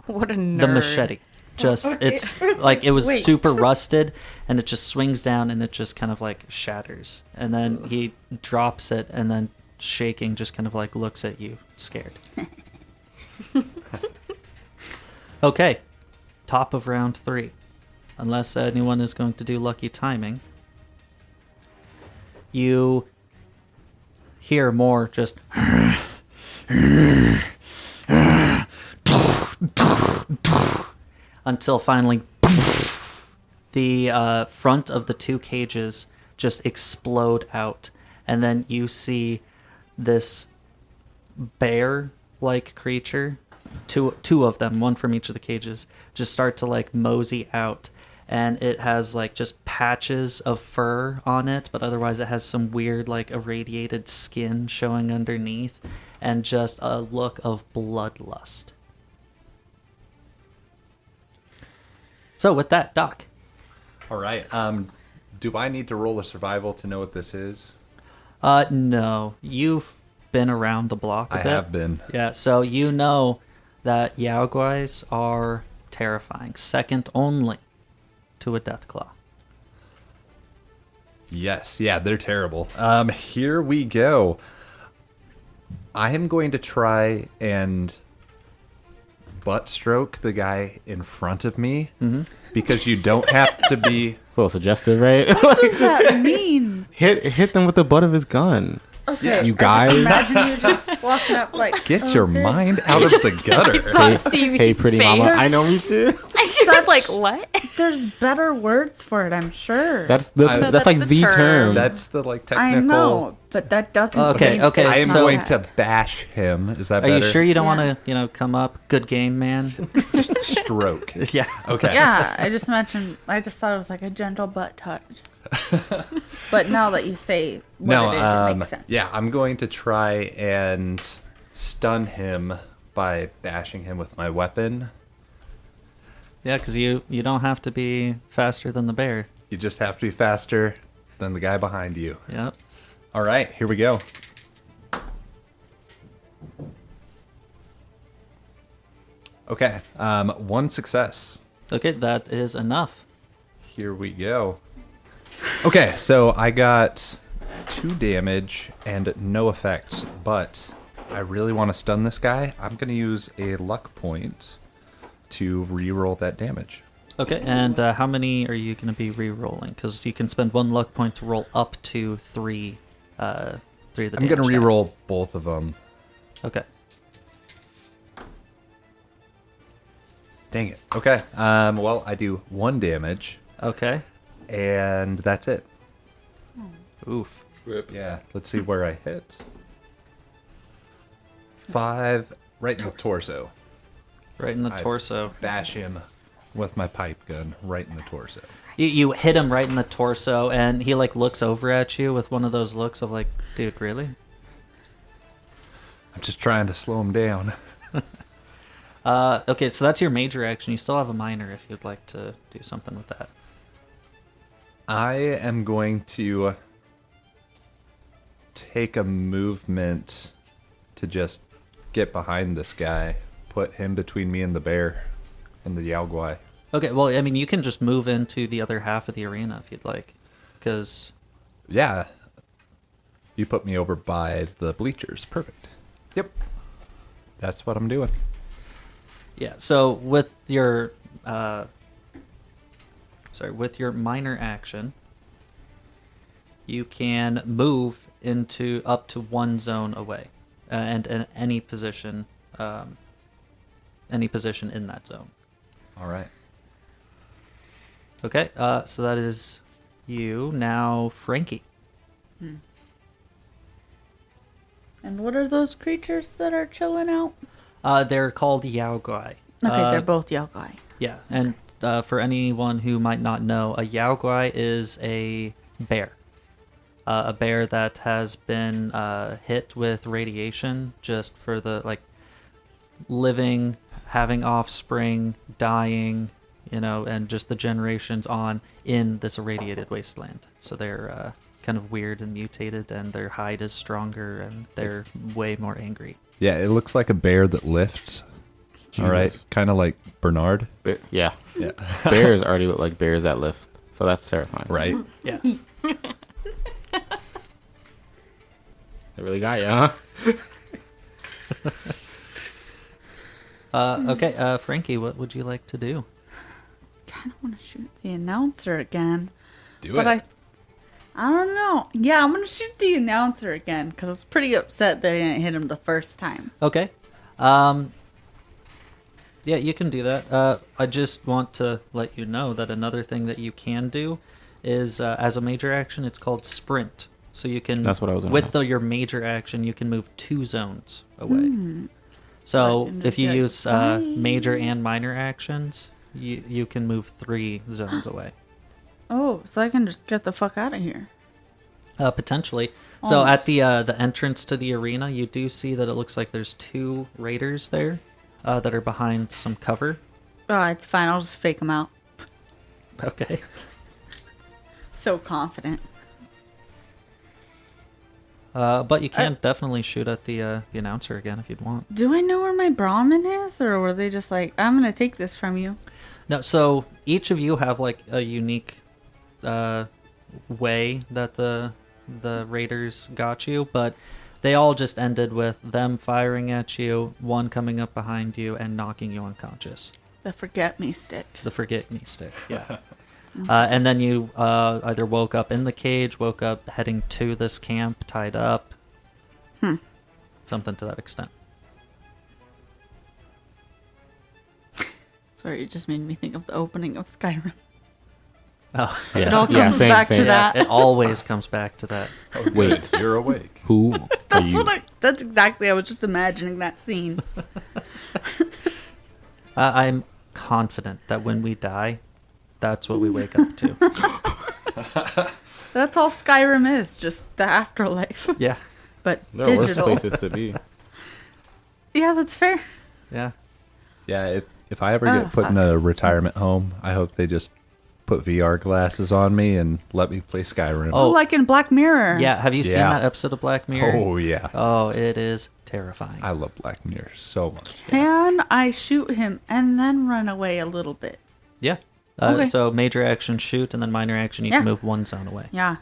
What a nerd. The machete. Just, Okay. it's like it was Wait. super rusted and it just swings down and it just kind of like shatters. And then he drops it and then shaking just kind of like looks at you, scared. Okay, top of round 3. Unless anyone is going to do lucky timing. You hear more just until finally the front of the 2 cages just explode out, and then you see this bear-like creature, two of them, one from each of the cages, just start to like mosey out, and it has like just patches of fur on it, but otherwise it has some weird like irradiated skin showing underneath, and just a look of bloodlust. So with that, Doc. All right. Do I need to roll a survival to know what this is? No, you've been around the block a I bit. have been. Yeah, so you know that Yaoguais are terrifying, second only to a Deathclaw. Yes. Yeah, they're terrible. Here we go. I am going to try and butt stroke the guy in front of me because you don't have to be. It's a little suggestive, right? What does that mean? hit them with the butt of his gun. Okay. You I guys. just imagine you just walking up like. Get your okay. mind out of the gutter. I saw Stevie's Hey, pretty face. mama. I know me too. She was like, what? There's better words for it, I'm sure. That's that's like the the term. term. That's the like I technical. know, but that doesn't. Okay, mean okay, it's I am so- going not to bash him. Is that Are better? you sure you don't Yeah. want to, come up? Good game, man. Just stroke. Yeah. Okay. Yeah, I just thought it was like a gentle butt touch. But now that you say what No, it is, it makes sense. yeah, I'm going to try and stun him by bashing him with my weapon. Yeah, because you don't have to be faster than the bear. You just have to be faster than the guy behind you. Yep. All right, here we go. Okay, one success. Okay, that is enough. Here we go. Okay, so I got 2 damage and no effects, but I really want to stun this guy. I'm going to use a luck point to re-roll that damage. Okay, and how many are you going to be re-rolling? Because you can spend 1 luck point to roll up to 3 of the I'm going to damage die. re-roll both of them. Okay. Dang it. Okay, well, I do 1 damage, Okay. and that's it. Oof. Yeah, let's see where I hit. 5, right in the torso. Right in the I- torso. Bash him with my pipe gun right in the torso. You hit him right in the torso, and he looks over at you with one of those looks of like, dude, really? I'm just trying to slow him down. Okay, so that's your major action. You still have a minor if you'd like to do something with that. I am going to take a movement to just get behind this guy, put him between me and the bear and the Yao Guai. Okay, well, I mean, you can just move into the other half of the arena if you'd like, because Yeah, you put me over by the bleachers. Perfect. Yep, that's what I'm doing. yeah. So with your with your minor action, you can move into up to 1 zone away, and in any position in that zone. All right. Okay, so that is you now, Frankie. And what are those creatures that are chilling out? They're called Yao Guai. Okay, they're both Yao Guai. Yeah, and for anyone who might not know, a Yao Guai is a bear. A bear that has been hit with radiation just for the, living, having offspring, dying, and just the generations on in this irradiated wasteland. So they're kind of weird and mutated, and their hide is stronger, and they're way more angry. Yeah, it looks like a bear that lifts. All right, Jesus. kind of like Bernard. Yeah. Yeah. Bears already look like bears that lift. So that's terrifying. Right. Yeah. They really got you, huh? Okay, Frankie, what would you like to do? Kind of want to shoot the announcer again. Do But it. I don't know. Yeah, I'm going to shoot the announcer again because I was pretty upset that I didn't hit him the first time. Okay. Yeah, you can do that. I just want to let you know that another thing that you can do is, as a major action, it's called sprint. So you can, That's what I was gonna with ask. your major action, you can move 2 zones away. So So I can if just you be like, use "Bye." major and minor actions, you can move 3 zones away. Oh, so I can just get the fuck out of here. Potentially. So at the entrance to the arena, you do see that it looks like there's 2 raiders there that are behind some cover. Oh, it's fine. I'll just fake them out. Okay. So confident. But you can definitely shoot at the announcer again if you'd want. Do I know where my Brahmin is? Or were they just like, I'm going to take this from you? No, so each of you have a unique way that the raiders got you, but they all just ended with them firing at you, one coming up behind you and knocking you unconscious. The forget me stick. The forget me stick, yeah. And then you either woke up in the cage, woke up heading to this camp, tied up. Something to that extent. So Sorry, it just made me think of the opening of Skyrim. Oh, Yeah. It all Yeah, comes same, back same. to that. it always comes back to that. Oh, Wait. good. You're awake. Who are That's you? that's exactly. I was just imagining that scene. I'm confident that when we die, that's what we wake up to. That's all Skyrim is, just the afterlife, Yeah, but There are worse digital. places to be. Yeah, that's fair. yeah. Yeah, if I ever Oh, get put in a retirement home, I hope they just put VR glasses on me and let me play Skyrim. Oh. Like in Black Mirror. Yeah, have you seen Yeah. that episode of Black Mirror? Oh, yeah. Oh, it is terrifying. I love Black Mirror so much. Can I shoot him and then run away a little bit? Yeah. Okay. So major action shoot, and then minor action you Yeah. can move one zone away. Yeah.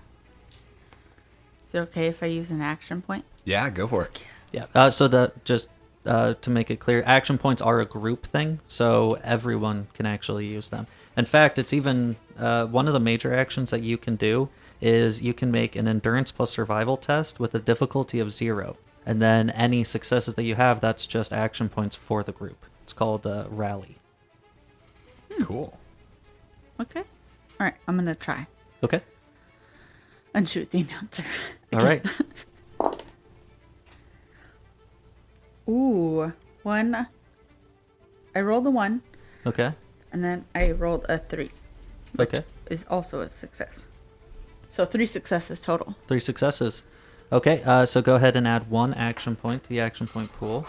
Is it okay if I use an action point? Yeah, go for it. Yeah. So that just to make it clear, action points are a group thing, so everyone can actually use them. In fact, it's even one of the major actions that you can do is you can make an endurance plus survival test with a difficulty of 0, and then any successes that you have, that's just action points for the group. It's called rally. Cool. Okay. All right, I'm gonna try Okay. and shoot the announcer. All right. Ooh, 1. I rolled a 1, Okay. and then I rolled a 3, which Okay. is also a success. So 3 successes total. 3 successes. Okay. So go ahead and add 1 action point to the action point pool.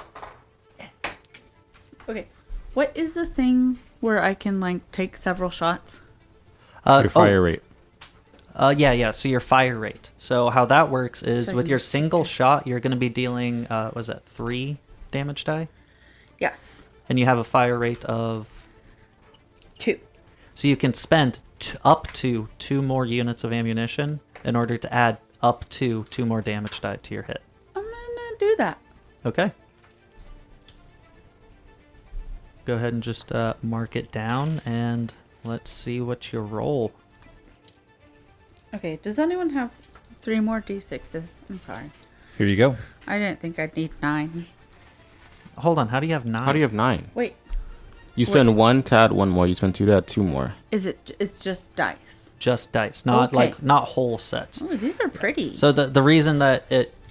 Okay. What is the thing where I can like take several shots? Your fire rate. Yeah. So your fire rate. So how that works is So with you- your single shot, you're going to be dealing, was that 3 damage die? Yes. And you have a fire rate of... 2. So you can spend up to 2 more units of ammunition in order to add up to 2 more damage die to your hit. I'm gonna do that. Okay. Go ahead and just mark it down, and let's see what you roll. Okay, does anyone have 3 more d6s? I'm sorry. Here you go. I didn't think I'd need 9. Hold on, how do you have 9? How do you have 9? Wait, You spend 1 to add 1 more. You spend 2 to add 2 more. it's just dice. Just dice, not Okay. like not whole sets. Oh, these are pretty. So the reason that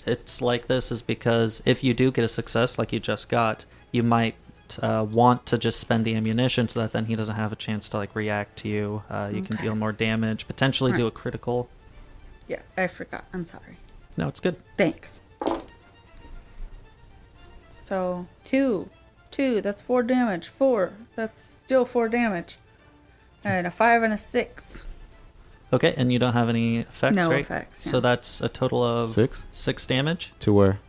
it's like this is because if you do get a success like you just got, you might want to just spend the ammunition so that then he doesn't have a chance to like react to you. You can Okay. deal more damage, potentially do a critical. Yeah, I forgot. I'm sorry. No, it's good. Thanks. So, 2. 2, that's 4 damage. 4, that's still 4 damage. And a 5 and a 6. Okay, and you don't have any effects, No right? effects, So yeah. that's a total of 6? 6 damage. To where?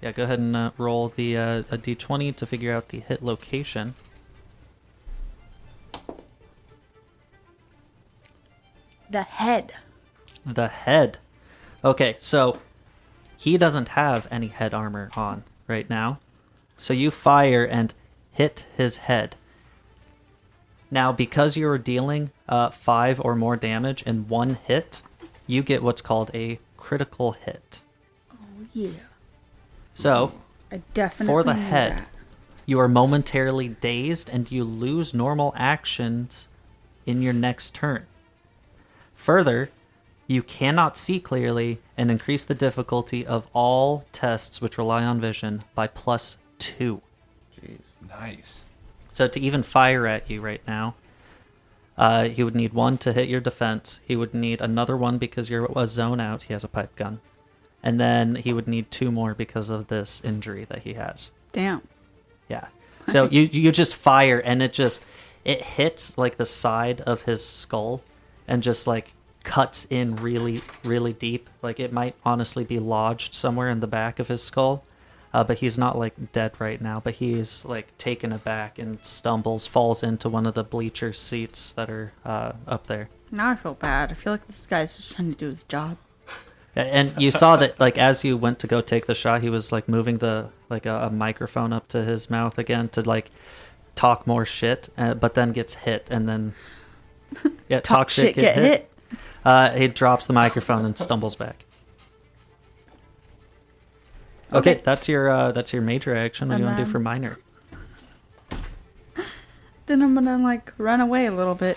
Yeah, go ahead and roll the a d20 to figure out the hit location. The head. The head. Okay, so he doesn't have any head armor on right now. So you fire and hit his head. Now, because you're dealing 5 or more damage in one hit, you get what's called a critical hit. Oh, yeah. So, I definitely for the knew head, that. you are momentarily dazed and you lose normal actions in your next turn. Further, you cannot see clearly and increase the difficulty of all tests which rely on vision by +2. Jeez, nice. So to even fire at you right now, he would need 1 to hit your defense. He would need another 1 because you're a zone out. He has a pipe gun. And then he would need 2 more because of this injury that he has. Damn. Yeah. So you just fire and it hits like the side of his skull and just like cuts in really, really deep. Like it might honestly be lodged somewhere in the back of his skull. But he's not like dead right now, but he's like taken aback and stumbles, falls into one of the bleacher seats that are up there. Now I feel bad. I feel like this guy's just trying to do his job. And you saw that like as you went to go take the shot, he was like moving the like a microphone up to his mouth again to like talk more shit, but then gets hit and then talk shit, get hit. He drops the microphone and stumbles back. Okay, that's your major action. What do you want to do for minor? Then I'm gonna like run away a little bit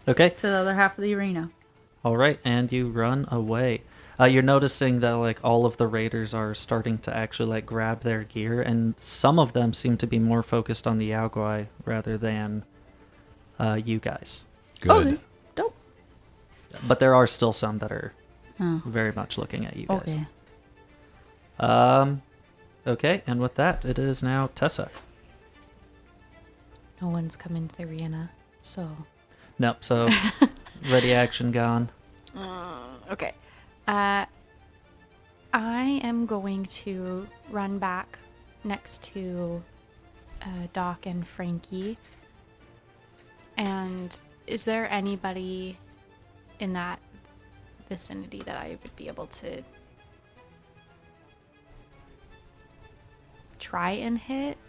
Okay. to the other half of the arena. All right, and you run away. You're noticing that like all of the raiders are starting to actually like grab their gear, and some of them seem to be more focused on the Yaogwai rather than you guys. Good. Okay. Dope. But there are still some that are Oh. very much looking at you guys. Okay. Okay, and with that, it is now Tessa. No one's come into the arena, so. Nope, so ready action gone. Okay. I am going to run back next to Doc and Frankie. And is there anybody in that vicinity that I would be able to try and hit?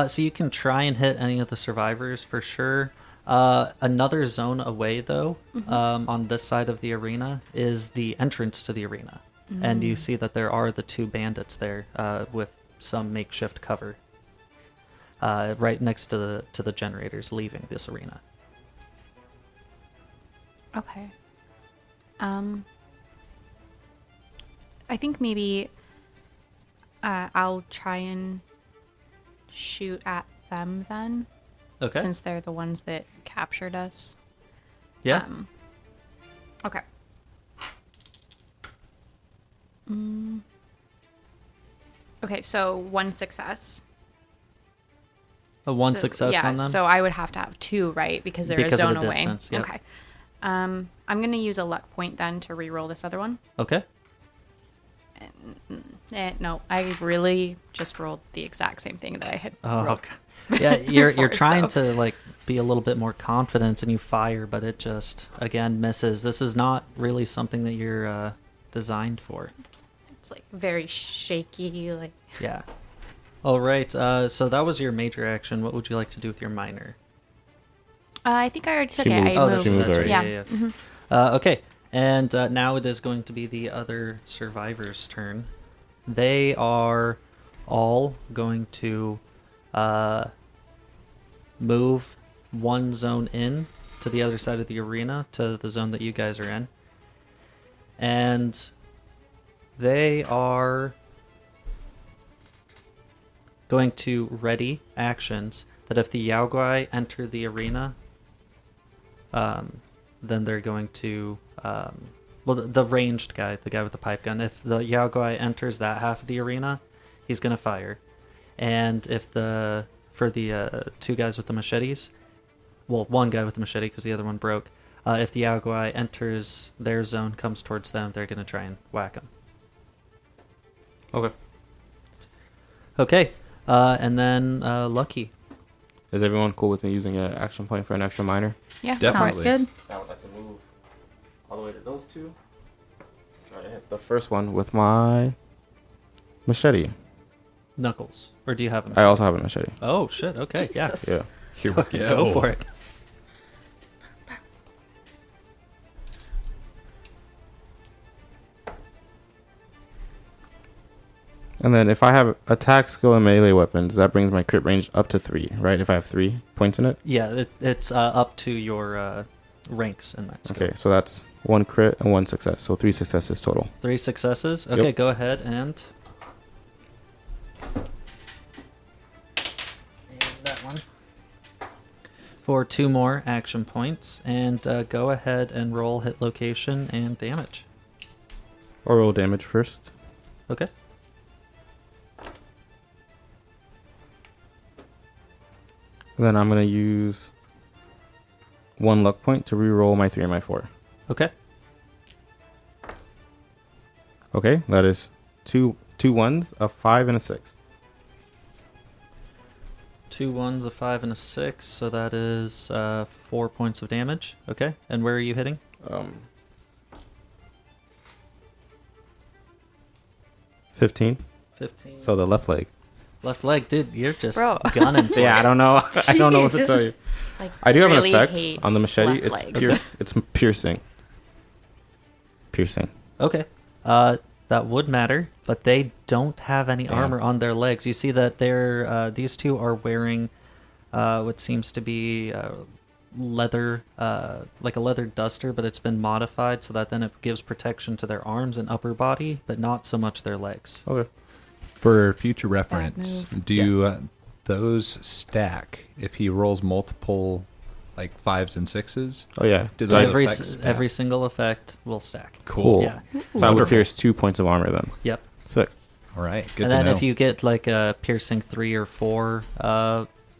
So you can try and hit any of the survivors for sure. Another zone away, though, on this side of the arena, is the entrance to the arena. And you see that there are the two bandits there with some makeshift cover right next to the generators leaving this arena. Okay. I think maybe I'll try and shoot at them then. Okay. Since they're the ones that captured us. Yeah. Okay. Okay, so one success. One So- success yeah, on them? so I would have to have two, right? Because they're Because a of zone the away. distance, yep. Okay. I'm going to use a luck point then to re-roll this other one. Okay. No, I really just rolled the exact same thing that I had rolled. Okay. Yeah, you're before, trying so. to like be a little bit more confident, and you fire, but it just again misses. This is not really something that you're designed for. It's like very shaky, like Yeah. All right. So that was your major action. What would you like to do with your minor? I think I already took She it. moved. I Oh, moved. she moved already. Yeah. Okay. And now it is going to be the other survivor's turn. They are all going to move one zone in to the other side of the arena, to the zone that you guys are in. And they are going to ready actions that if the Yaogwai enter the arena, then they're going to the ranged guy, the guy with the pipe gun, if the Yaogwai enters that half of the arena, he's going to fire. And if for the two guys with the machetes, well, one guy with the machete because the other one broke, if the Yaogwai enters their zone, comes towards them, they're going to try and whack him. Okay. Okay, and then Lucky. Is everyone cool with me using an action point for an extra minor? Yeah, Definitely. sounds good. I would like to move all the way to those two. Try to hit the first one with my machete. Knuckles. Or do you have him? I also have a machete. Oh, shit, okay, yeah. Yeah. Here we go. Go for it. And then if I have attack, skill, and melee weapons, that brings my crit range up to 3, right? If I have 3 points in it? Yeah, it's up to your ranks in that skill. Okay, so that's 1 crit and 1 success. So 3 successes total. 3 successes. Okay, Yep. go ahead and that one. For 2 more action points, and go ahead and roll hit location and damage. Or roll damage first. Okay. And then I'm going to use 1 luck point to re-roll my 3 and my 4. Okay. Okay, that is two 1s, a 5, and a 6. 2 1s, a 5, and a 6, so that is 4 points of damage. Okay, and where are you hitting? 15. 15. So the left leg. Left leg, dude, you're just Bro. gunning for Yeah, I it. don't know. I don't know what to tell you. Just, like, I do have really an effect hates on the machete. left It's legs. it's piercing. Piercing. Okay. That would matter, but they don't have any Damn. armor on their legs. You see that they're these two are wearing what seems to be leather, like a leather duster, but it's been modified so that then it gives protection to their arms and upper body, but not so much their legs. Okay. For future reference, move. do those stack if he rolls multiple, like 5s and 6s? Oh yeah. Do those Every effects stack? every single effect will stack. Cool. Yeah. So that would Wonderful. pierce 2 points of armor then. Yep. Sick. All right. Good And to then know. if you get like a piercing 3 or 4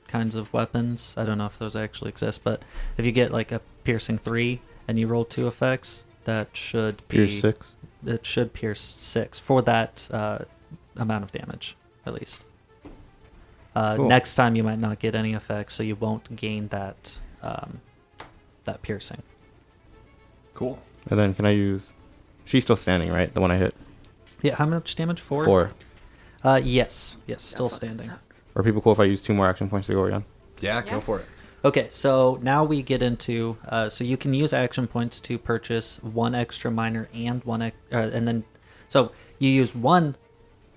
kinds of weapons, I don't know if those actually exist, but if you get like a piercing 3 and you roll 2 effects, that should be Pierce 6. It should pierce 6 for that amount of damage, at least. Cool. Next time you might not get any effects, so you won't gain that that piercing. Cool. And then can I use... She's still standing, right? The one I hit? Yeah, how much damage? 4? 4. Yes, still That fucking standing. sucks. Are people cool if I use 2 more action points to go again? Yeah, Yeah. go for it. Okay, so now we get into so you can use action points to purchase 1 extra minor and and then so you use 1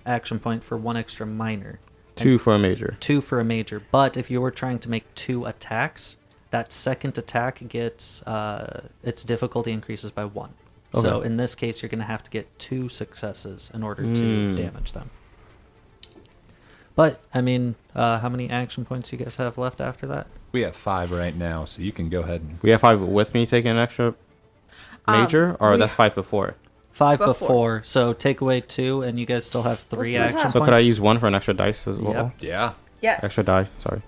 action point for 1 extra minor, 2 for a major. 2 for a major. But if you were trying to make 2 attacks, that second attack gets its difficulty increases by 1. So Okay. in this case, you're going to have to get 2 successes in order to Mm. damage them. But I mean, how many action points do you guys have left after that? We have 5 right now, so you can go ahead and... We have 5 with me taking an extra major, or we- that's 5 before? 5 Before. before. So take away 2, and you guys still have 3 still action have- So points. could I use 1 for an extra dice as well? Yep. Yeah. Yes. Extra die, sorry.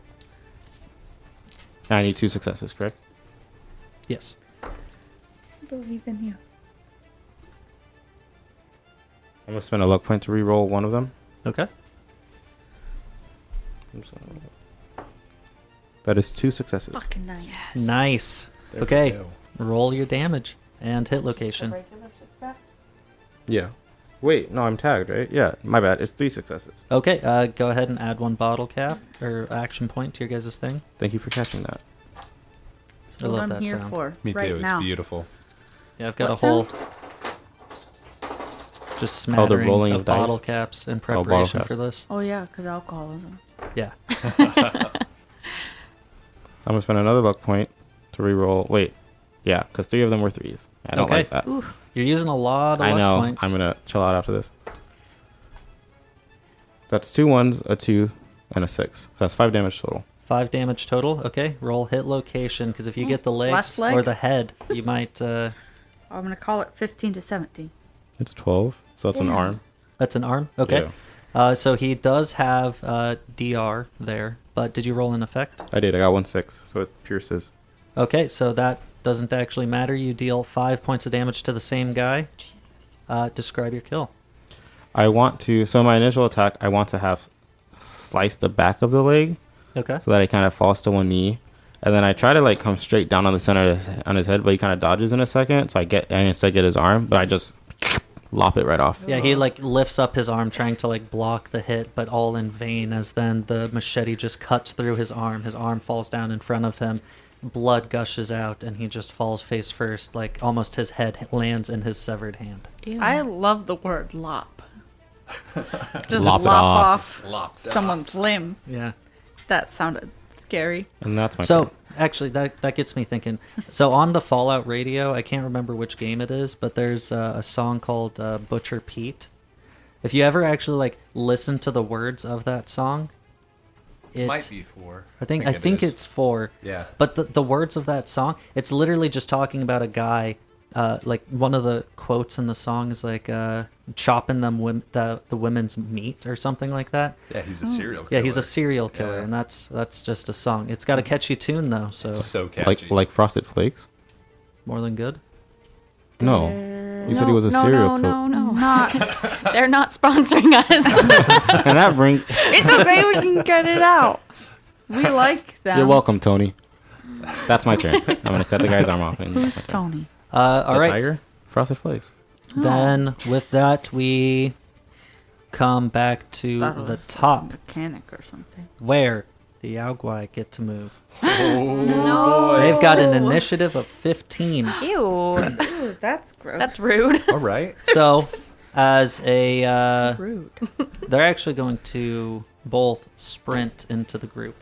And I need 2 successes, correct? Yes. I believe in you. I'm going to spend a luck point to re-roll one of them. Okay. That is 2 successes. Fucking nice. Nice. There we Okay. go. Roll your damage and hit location. Regular success. Yeah. Wait, no, I'm tagged, right? Yeah, my bad. It's 3 successes. Okay, go ahead and add 1 bottle cap or action point to your guys' thing. Thank you for catching that. I What love I'm that here sound. for. Me right too. now. It's beautiful. Yeah, I've got What a whole sound? just smattering rolling of of dice? bottle caps in bottle preparation caps. for this. Oh yeah, because alcoholism. Yeah. I'm going to spend another luck point to re-roll. Wait. Yeah, because 3 of them were 3s. I don't Okay. like that. Ooh. You're using a lot of I luck know. points. I'm going to chill out after this. That's 2 1s, a 2, and a 6. So that's 5 damage total. 5 damage total. Okay, roll hit location because if you get the legs left leg? or the head, you might. I'm gonna call it 15 to 17. It's 12, so it's an Damn. arm. That's an arm. Okay. Yeah. So he does have DR there, but did you roll an effect? I did. I got 1 6, so it pierces. Okay, so that doesn't actually matter. You deal 5 points of damage to the same guy. Describe your kill. I want to, so my initial attack, I want to have slice the back of the leg Okay. so that it kind of falls to one knee. And then I try to like come straight down on the center of on his head, but he kind of dodges in a second. So I instead get his arm, but I just lop it right off. Yeah, he like lifts up his arm trying to like block the hit, but all in vain as then the machete just cuts through his arm. His arm falls down in front of him. Blood gushes out and he just falls face first, like almost his head lands in his severed hand. Ew. I love the word lop. Just Lop lop, it off. off, Lopped someone's limb. Yeah. That sounded scary. And that's my So turn. actually, that gets me thinking. So on the Fallout radio, I can't remember which game it is, but there's a song called "Butcher Pete." If you ever actually like listen to the words of that song, it Might be 4. I think it is. it's 4. Yeah. But the words of that song, it's literally just talking about a guy. Like one of the quotes in the song is like chopping the women's meat or something like that. Yeah, he's a serial killer. Yeah, he's a serial killer, Yeah. and that's just a song. It's got a catchy tune though, so So catchy. Like Frosted Flakes? more than good. No. You said he was a serial killer. No, Not. they're not sponsoring us. And that brings... It's okay. We can cut it out. We like them. You're welcome, Tony. That's my turn. I'm going to cut the guy's arm off. And Who's Tony? All the right. tiger? Frosted Flakes. Then with that we come back to Thought it the was top mechanic or something. where the Yaogwai get to move. No. They've got an initiative of 15. Ew. Ooh, that's gross. That's rude. All right. So as a Rude. they're actually going to both sprint into the group.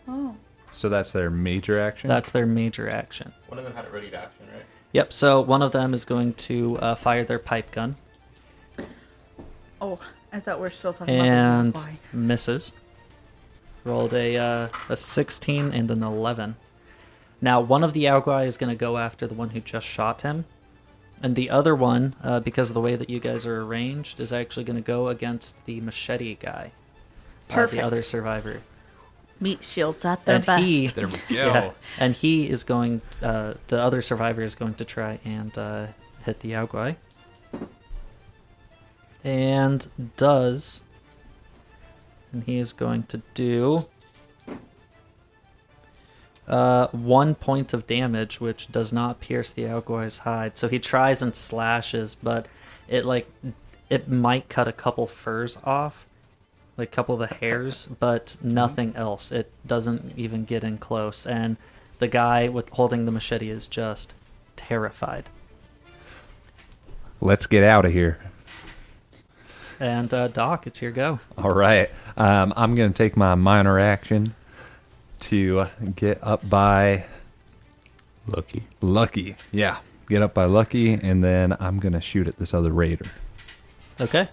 Oh. So that's their major action? That's their major action. One of them had a ready to action, right? Yep, so one of them is going to fire their pipe gun Oh, I thought we were still talking about and the fly. misses. Rolled a 16 and an 11. Now, one of the Alguai is going to go after the one who just shot him. And the other one, because of the way that you guys are arranged, is actually going to go against the machete guy. Perfect. The other survivor. Meat shields at their And best. There we go. Yeah, and he is going, the other survivor is going to try and hit the Alguai. And does. And he is going to do 1 point of damage, which does not pierce the Alguai's hide. So he tries and slashes, but it might cut a couple furs off, like a couple of the hairs, but nothing else. It doesn't even get in close. And the guy with holding the machete is just terrified. Let's get out of here. And Doc, it's your go. All right. I'm going to take my minor action to get up by Lucky. Yeah. Get up by Lucky, and then I'm going to shoot at this other raider. Okay.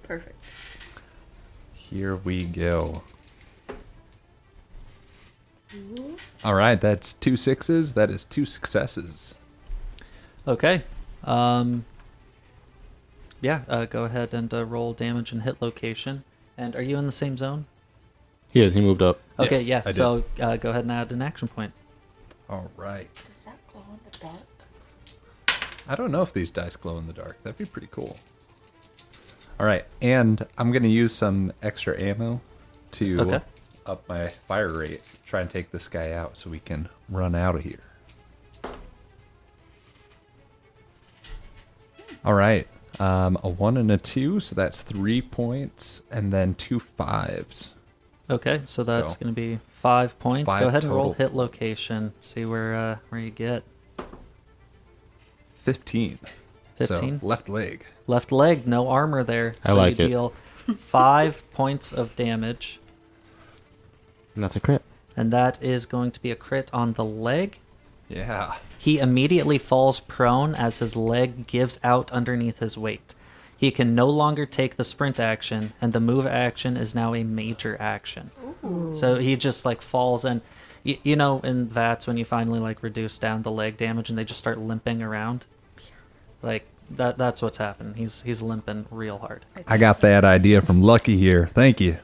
Perfect. Here we go. All right. That's 2 6s. That is 2 successes. Okay. Yeah, go ahead and roll damage and hit location. And are you in the same zone? He is. He moved up. Okay, Yes, yeah. I did. So go ahead and add an action point. All right. Does that glow in the dark? I don't know if these dice glow in the dark. That'd be pretty cool. All right. And I'm going to use some extra ammo to Okay. up my fire rate. Try and take this guy out so we can run out of here. All right. A 1 and a 2, so that's 3 points, and then 2 5s. Okay, so that's So, going to be 5 points. 5 Go ahead and roll total. hit location. See where you get. 15. 15? So left leg. Left leg, no armor there. I So like you it. deal 5 points of damage. And that's a crit. And that is going to be a crit on the leg. Yeah. He immediately falls prone as his leg gives out underneath his weight. He can no longer take the sprint action, and the move action is now a major action. So he just like falls, and you know in VATS when you finally like reduce down the leg damage and they just start limping around, like that's what's happened. He's limping real hard. I got that idea from Lucky here. Thank you.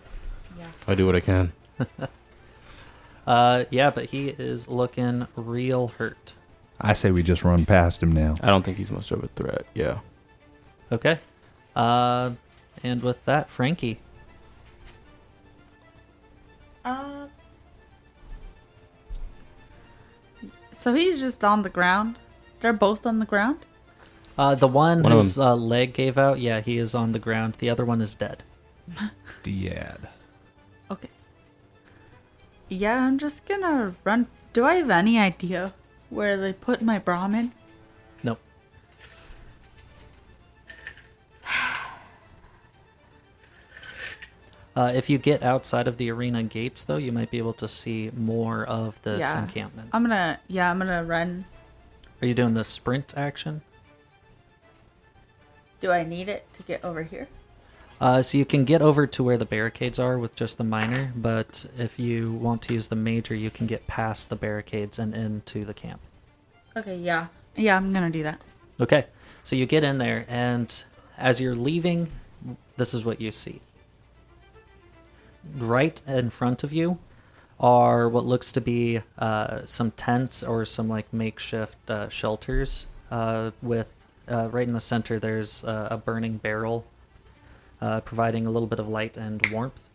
I do what I can. Yeah, but he is looking real hurt. I say we just run past him now. I don't think he's much of a threat. Yeah. Okay. And with that, Frankie. So he's just on the ground. They're both on the ground. The one One of whose leg gave out, yeah, he is on the ground. The other one is dead. Diad. Okay. Yeah, I'm just gonna run. Do I have any idea where they put my Brahmin? Nope. If you get outside of the arena gates, though, you might be able to see more of this Yeah. encampment. I'm gonna run. Are you doing the sprint action? Do I need it to get over here? So you can get over to where the barricades are with just the minor, but if you want to use the major, you can get past the barricades and into the camp. Okay, yeah. Yeah, I'm gonna do that. Okay, so you get in there, and as you're leaving, this is what you see. Right in front of you are what looks to be some tents or some like makeshift shelters. With right in the center, there's a burning barrel, providing a little bit of light and warmth.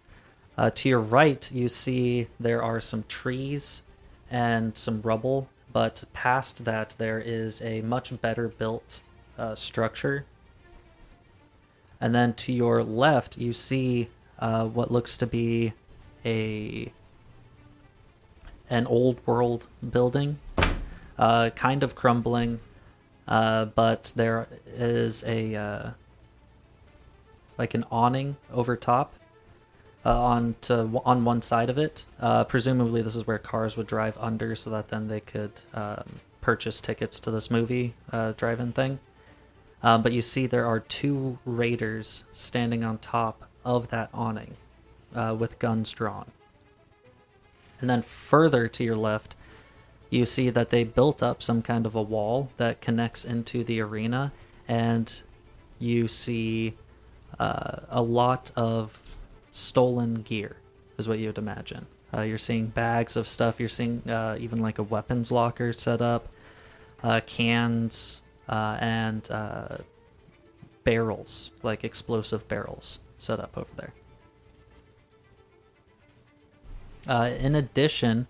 To your right, you see there are some trees and some rubble, but past that, there is a much better built structure. And then to your left, you see what looks to be an old world building, kind of crumbling, but there is a like an awning over top, on one side of it. Presumably, this is where cars would drive under, so that then they could purchase tickets to this movie drive-in thing. But you see, there are 2 raiders standing on top of that awning with guns drawn. And then further to your left, you see that they built up some kind of a wall that connects into the arena, and you see a lot of stolen gear, is what you would imagine. You're seeing bags of stuff. You're seeing even like a weapons locker set up, cans, and barrels, like explosive barrels, set up over there. In addition,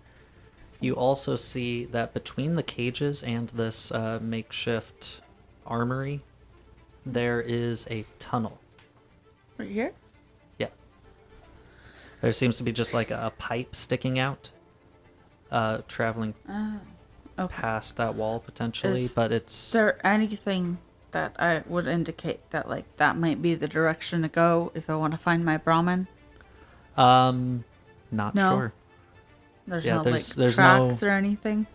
you also see that between the cages and this makeshift armory, there is a tunnel. Right here? Yeah. There seems to be just like a pipe sticking out, traveling Okay. past that wall potentially, Is but it's... Is there anything that I would indicate that like that might be the direction to go if I want to find my Brahmin? Not No. sure. There's Yeah, no there's like no- tracks or anything.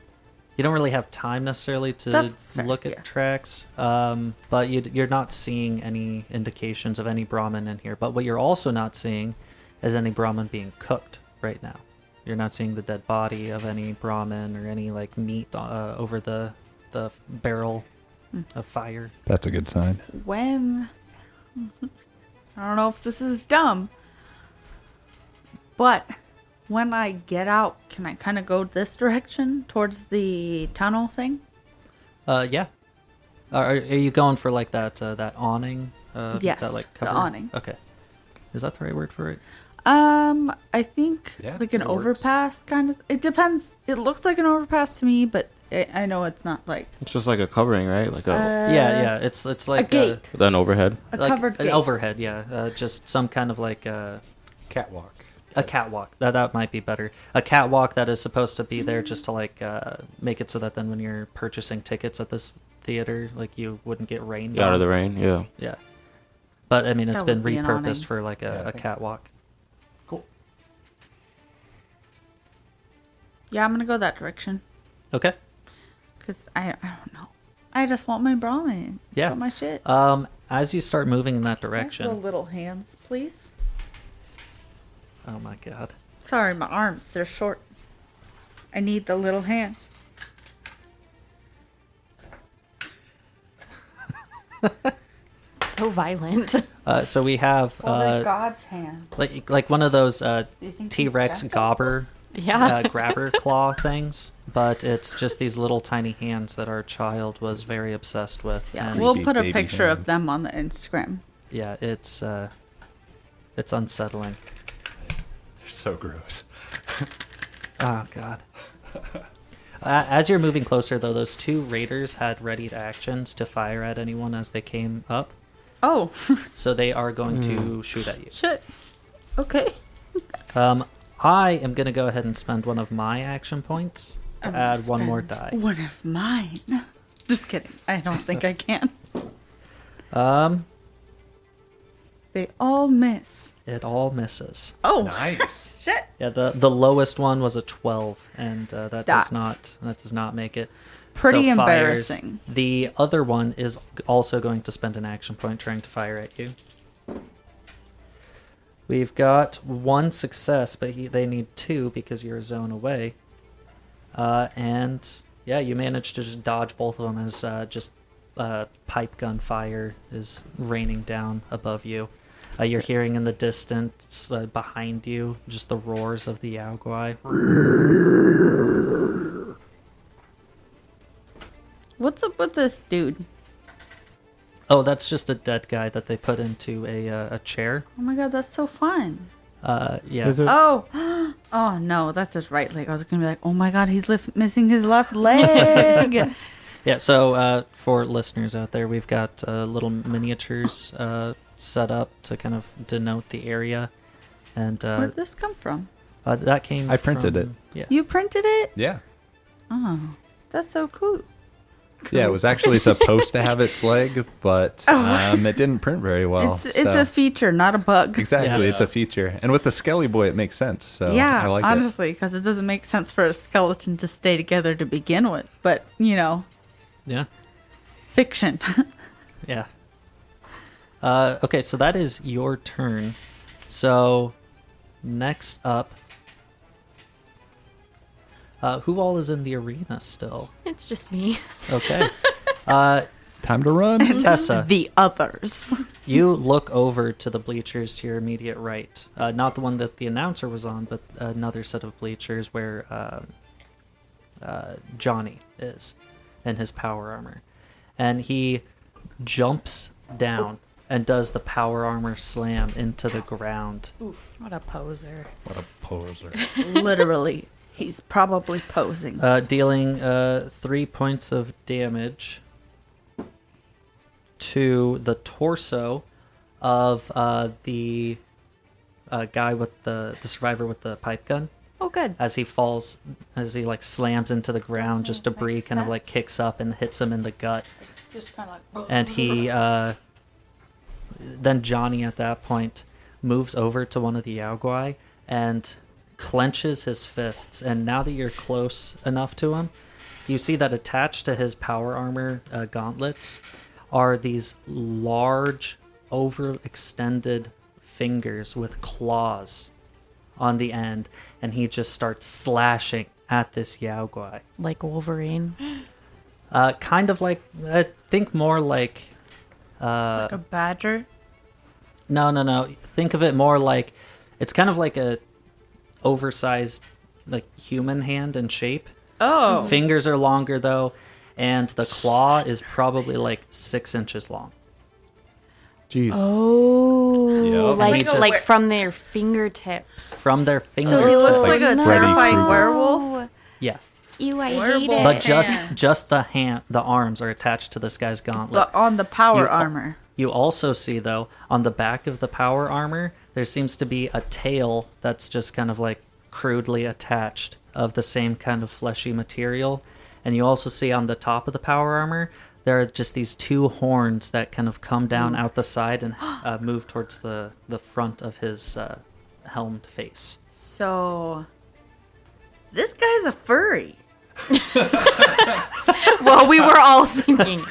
You don't really have time necessarily to That's fair, look at yeah. tracks, but you're not seeing any indications of any Brahmin in here. But what you're also not seeing is any Brahmin being cooked right now. You're not seeing the dead body of any Brahmin or any like meat over the barrel of fire. That's a good sign. When I don't know if this is dumb, but when I get out, can I kind of go this direction towards the tunnel thing? Yeah. Are you going for like that awning? Yes, that, like, the cover? awning. Okay. Is that the right word for it? I think Yeah, like an that works. overpass kind of. It depends. It looks like an overpass to me, but I know it's not like It's just like a covering, right? Like a Yeah. It's like a gate, then overhead. a like covered an gate. overhead. Yeah. Just some kind of like Catwalk. a catwalk. That might be better. A catwalk that is supposed to be there just to like make it so that then when you're purchasing tickets at this theater, like you wouldn't get rained Out on. of the rain, yeah. Yeah. But I mean, it's That been would be an awning. repurposed for like Yeah, I a think- catwalk. Cool. Yeah, I'm gonna go that direction Okay. because I don't know. I just want my Brahmin. It's Yeah. got my shit. As you start moving in that Can I have the direction, little hands, please. oh my god. Sorry, my arms, they're short. I need the little hands. So violent. So we have God's hands. like one of those you think he's T-Rex Jacko? gobber Yeah. grabber claw things, but it's just these little tiny hands that our child was very obsessed with. Yeah, and we'll Creepy put a baby picture of hands. them on the Instagram. yeah, it's unsettling. They're so gross. Oh god. As you're moving closer, though, those 2 raiders had readied actions to fire at anyone as they came up, Oh, so they are going to shoot at you. shit. Okay. I am going to go ahead and spend one of my action points to I'm gonna add one more spend die. One of mine. Just kidding. I don't think I can. They all miss. It all misses. Oh, Nice. shit. Yeah, the lowest one was a 12, and that That's does not make it. Pretty So fires. embarrassing. The other one is also going to spend an action point trying to fire at you. We've got 1 success, but they need 2 because you're a zone away. And yeah, you managed to just dodge both of them as just pipe gun fire is raining down above you. You're hearing in the distance behind you just the roars of the Yaogwai. What's up with this dude? Oh, that's just a dead guy that they put into a chair. Oh my god, that's so fun. Yeah. Is it? Oh, oh no, that's his right leg. I was gonna be like, oh my god, he's missing his left leg. Yeah, so for listeners out there, we've got little miniatures set up to kind of denote the area. And Where'd this come from? that came I printed from- it. Yeah. You printed it? Yeah. Oh, that's so cool. Yeah, it was actually supposed to have its leg, but it didn't print very well. It's a feature, not a bug. Exactly, Yeah. it's a feature. And with the Skelly Boy, it makes sense. So Yeah, I like it. honestly, because it doesn't make sense for a skeleton to stay together to begin with. But, Yeah. fiction. Yeah. Okay, so that is your turn. So next up, who all is in the arena still? It's just me. Okay. Time to run. Tessa, The others. you look over to the bleachers to your immediate right. Not the one that the announcer was on, but another set of bleachers where Johnny is in his power armor. And he jumps down and does the power armor slam into the ground. What a poser. What a poser. Literally. He's probably posing. Dealing 3 points of damage to the torso of the guy with the survivor with the pipe gun Oh, good. as he falls, as he like slams into the ground. Just Doesn't debris make kind of like sense. kicks up and hits him in the gut. Just kind of like... And he then Johnny at that point moves over to one of the Yaogwai and clenches his fists. And now that you're close enough to him, you see that attached to his power armor gauntlets are these large, overextended fingers with claws on the end, and he just starts slashing at this Yaogwai. Like Wolverine. Kind of like, I think more like, like a badger. no. Think of it more like, it's kind of like a oversized, like human hand in shape. Oh. Fingers are longer though, and the claw is probably like 6 inches long. Jeez. Oh, Yep. like Like a like were- from their fingertips. From their So fingertips. he looks Like like a Freddy terrifying Krueger. werewolf. Yeah. Ew, I hate Werewolf. it. But Yeah. just the arms are attached to this guy's gauntlet. But on the power You- armor. You also see, though, on the back of the power armor, there seems to be a tail that's just kind of like crudely attached of the same kind of fleshy material. And you also see on the top of the power armor, there are just these 2 horns that kind of come down out the side and move towards the front of his helmed face. So, this guy's a furry. Well, we were all thinking.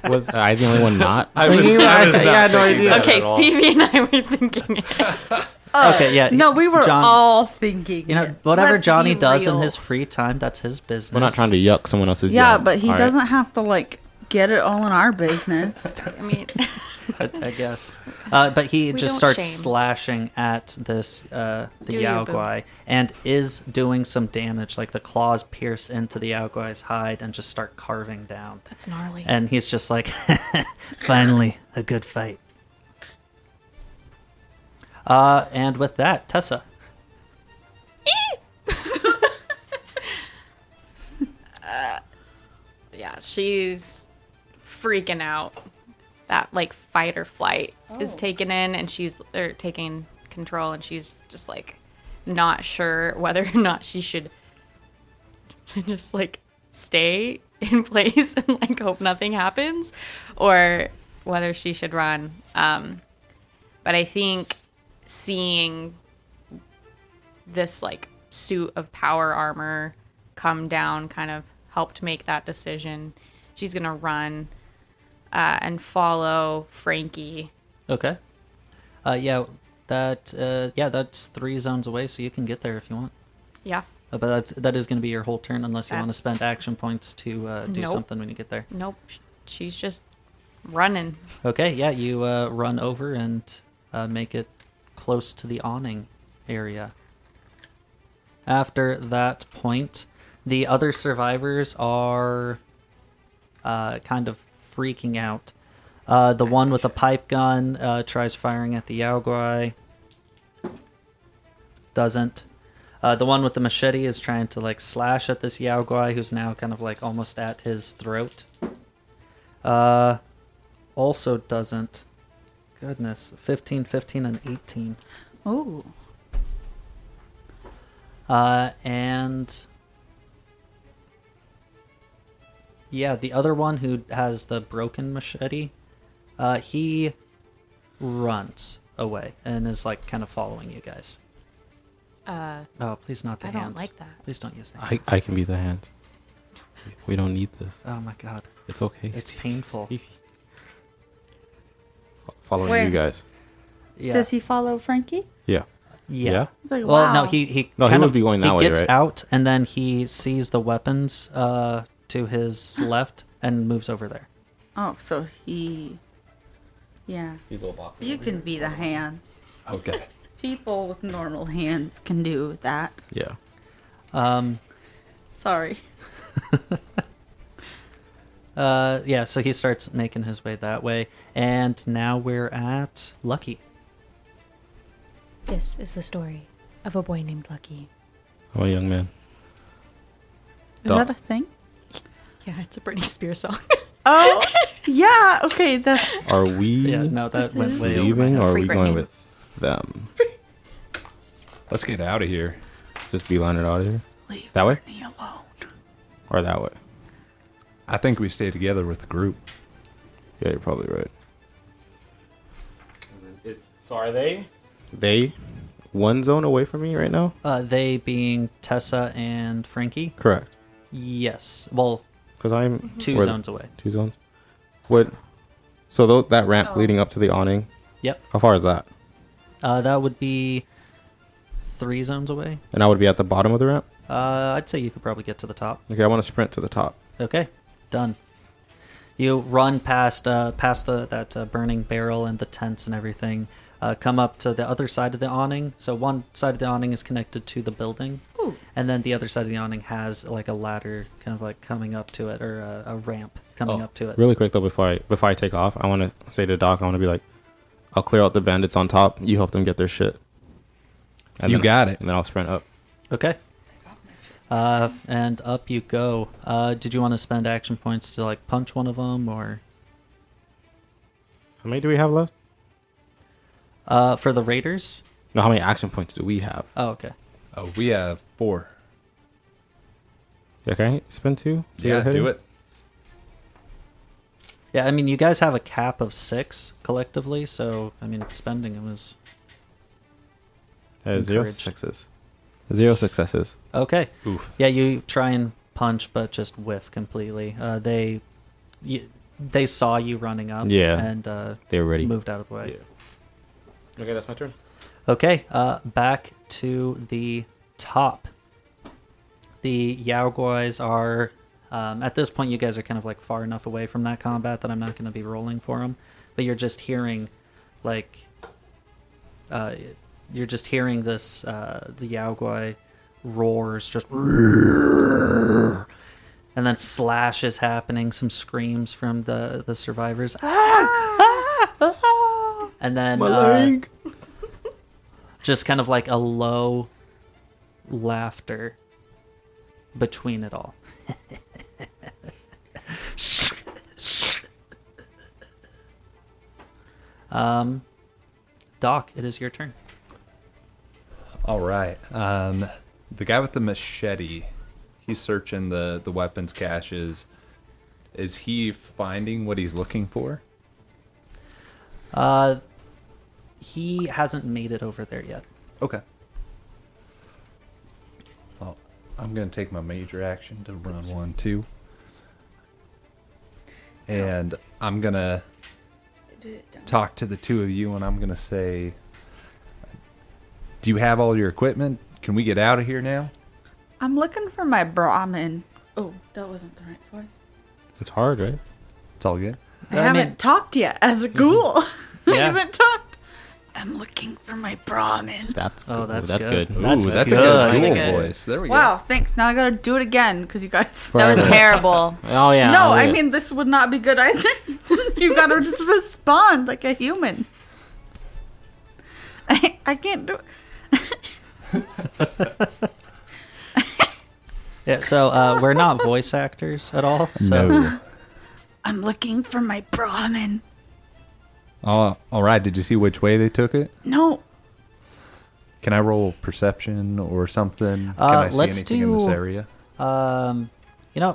Was I the only one not? I was thinking not that? I had no thinking idea. that. Okay, at all. Stevie and I were thinking it. Okay, yeah. No, we were John- all thinking. You know, it. whatever Let's Johnny be does in real. his free time, that's his business. We're not trying to yuck someone else's. Yeah, yum, but he all right? doesn't have to like get it all in our business. I mean, I guess. But he We just don't starts shame. slashing at this the Do your boo. Yaogwai and is doing some damage. Like the claws pierce into the Yaogwai's hide and just start carving down. that's gnarly. And he's just like, finally, a good fight. And with that, Tessa. Yeah, she's freaking out. That like fight or flight is taken in, and she's taking control, and she's just like not sure whether or not she should just like stay in place and like hope nothing happens, or whether she should run. But I think seeing this like suit of power armor come down kind of helped make that decision. She's gonna run and follow Frankie. Okay. That's 3 zones away, so you can get there if you want. Yeah. But that is going to be your whole turn unless you want to That's- spend action points to do Nope. something when you get there. Nope. She's just running. Okay, yeah, you run over and make it close to the awning area. After that point, the other survivors are kind of freaking out. The one with the pipe gun tries firing at the Yaogwai. Doesn't. The one with the machete is trying to like slash at this Yaogwai, who's now kind of like almost at his throat. Also doesn't. Goodness. 15, 15, and 18. Oh, And Yeah, the other one who has the broken machete, he runs away and is like kind of following you guys. Oh, please not the I hands. don't like that. Please don't use the hands. I can be the hands. We don't need this. Oh my god. It's okay. It's Stevie. painful. Stevie. Following Where? you guys. Yeah. Does he follow Frankie? Yeah. Yeah. It's like, Well, no, wow. he No, he kind would of be going that way, gets right? out and then he sees the weapons to his left and moves over there. Oh, so he. Yeah. These little boxes. You can be the hands. Okay. People with normal hands can do that. Yeah. Sorry. Yeah, so he starts making his way that way, and now we're at Lucky. This is the story of a boy named Lucky. I'm a young man. Is Duh. that a thing? Yeah, it's a Britney Spears song. Oh, yeah. Okay. That's Are we Yeah, no, that went way over my leaving head. or are Free we going Britney. with them? Let's get out of here. Just beeline it out of here? leave That way? me alone. Or that way? I think we stay together with the group. Yeah, you're probably right. So are they? They one zone away from me right now? They being Tessa and Frankie? Correct. Yes. Well, Because I'm... two where- zones away. 2 zones? What... So that ramp leading up to the awning, Yep. how far is that? That would be 3 zones away. And I would be at the bottom of the ramp? I'd say you could probably get to the top. Okay, I want to sprint to the top. Okay, done. You run past that burning barrel and the tents and everything. Come up to the other side of the awning. So one side of the awning is connected to the building, Ooh. and then the other side of the awning has like a ladder, kind of like coming up to it, or a ramp coming up to it. Really quick though, before I take off, I want to say to Doc, I want to be like, I'll clear out the bandits on top. You help them get their shit. And You then- got it. And then I'll sprint up. Okay. And up you go. Did you want to spend action points to like punch one of them, or How many do we have left? for the raiders? No, how many action points do we have? Oh, okay. Oh, we have 4. Yeah, can I spend 2? Yeah, do it. Yeah, I mean, you guys have a cap of 6 collectively, so I mean, spending them is 0 Encouraged. successes. 0 successes. okay. Oof. Yeah, you try and punch, but just whiff completely. They saw you running up, Yeah. and They were ready. moved out of the way. Okay, that's my turn. Okay, back to the top. The Yaoguais are, at this point, you guys are kind of like far enough away from that combat that I'm not going to be rolling for them. But you're just hearing, like, you're just hearing this, the Yaoguai roars, just, and then slash is happening, some screams from the survivors. And then just kind of like a low laughter between it all. Doc, it is your turn. All right. The guy with the machete, he's searching the weapons caches. Is he finding what he's looking for? He hasn't made it over there yet. Okay. Well, I'm going to take my major action to run 1, 2. And I'm going to talk to the two of you, and I'm going to say, do you have all your equipment? Can we get out of here now? I'm looking for my Brahmin. Oh, that wasn't the right voice. It's hard, right? It's all good. I I haven't mean- talked yet as a ghoul. I Yeah. haven't talked. I'm looking for my Brahmin. That's Oh, good. that's good. Ooh, That's that's good. a good Really dual good. voice. There we Wow, thanks. Now I gotta do it again because you guys. That was terrible. Oh yeah. No, I'll do I it. mean this would not be good either. You gotta just respond like a human. I can't do it. Yeah, so we're not voice actors at all. So No. I'm looking for my Brahmin. Oh, all right. Did you see which way they took it? No, Can I roll perception or something? Can I see let's anything in this do- area?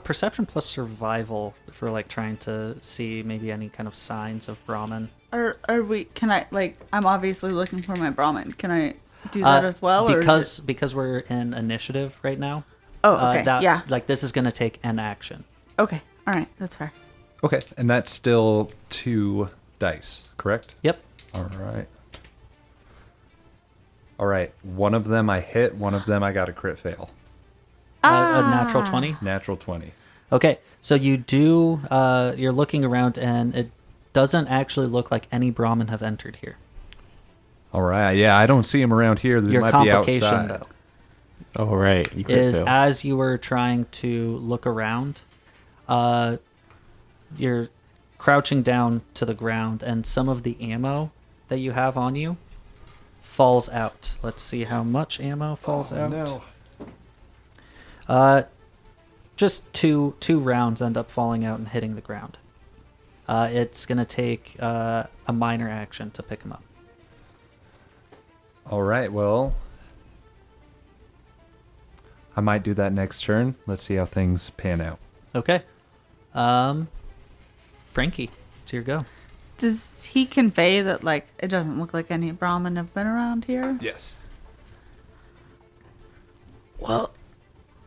Perception plus survival for like trying to see maybe any kind of signs of Brahmin. Are we? Can I like? I'm obviously looking for my Brahmin. Can I do that as well? Because we're in initiative right now. Oh, okay. Yeah. Like this is going to take an action. Okay. All right. That's fair. Okay, and that's still 2 dice, correct? Yep. All right. One of them I hit. One of them I got a crit fail. A natural 20. Natural 20. Okay, so you do. You're looking around, and it doesn't actually look like any Brahmin have entered here. All right. Yeah, I don't see him around here. They Your might be complication, outside. though, Oh, right. You crit is fail. as you were trying to look around, you're crouching down to the ground, and some of the ammo that you have on you falls out. Let's see how much ammo falls out. No. Just two rounds end up falling out and hitting the ground. It's going to take a minor action to pick them up. All right. Well, I might do that next turn. Let's see how things pan out. Okay. Frankie, it's your go. Does he convey that like it doesn't look like any Brahmin have been around here? Yes. Well,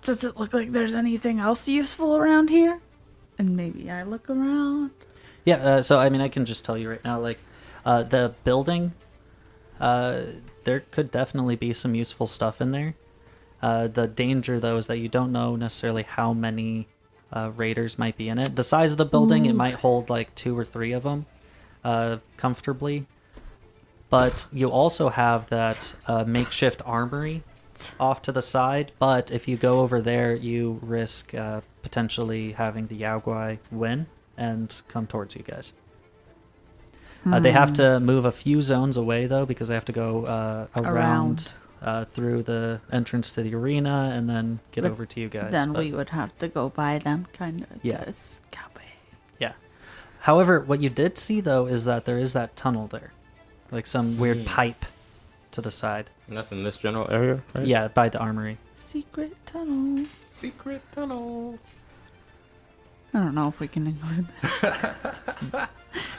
does it look like there's anything else useful around here? And maybe I look around. Yeah, so I mean, I can just tell you right now, like, the building, there could definitely be some useful stuff in there. The danger, though, is that you don't know necessarily how many raiders might be in it. The size of the building, it might hold like 2 or 3 of them comfortably. But you also have that makeshift armory off to the side. But if you go over there, you risk potentially having the Yaogwai win and come towards you guys. They have to move a few zones away, though, because they have to go around. Through the entrance to the arena and then get over to you guys. Then we would have to go by them, kind of. Yeah. To escape. Yeah. However, what you did see, though, is that there is that tunnel there. Like some weird pipe to the side. And that's in this general area, right? Yeah, by the armory. Secret tunnel. Secret tunnel. I don't know if we can include that.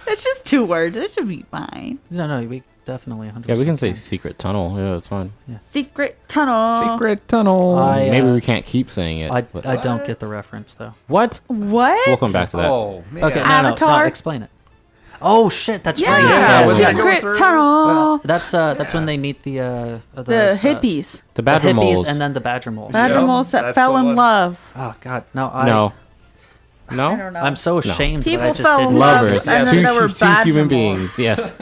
It's just 2 words. It should be fine. No, we definitely 100%. Yeah, we can say secret tunnel. Yeah, it's fine. Secret tunnel. Secret tunnel. Maybe we can't keep saying it. I but- don't get the reference, though. What? What? We'll come back to that. Oh, man. Okay, no, Avatar? explain it. Oh, shit, that's right. Yeah, was that going secret through? tunnel. Well, that's when they meet the hippies. The The badger hippies moles. and then the badger moles. Badger Yep, moles that that's fell the in one. love. Oh, God. No, No. I No? don't know. I'm so ashamed that I People just fell in didn't. love. Lovers. And then two there were two badger human moles. beings. Yes.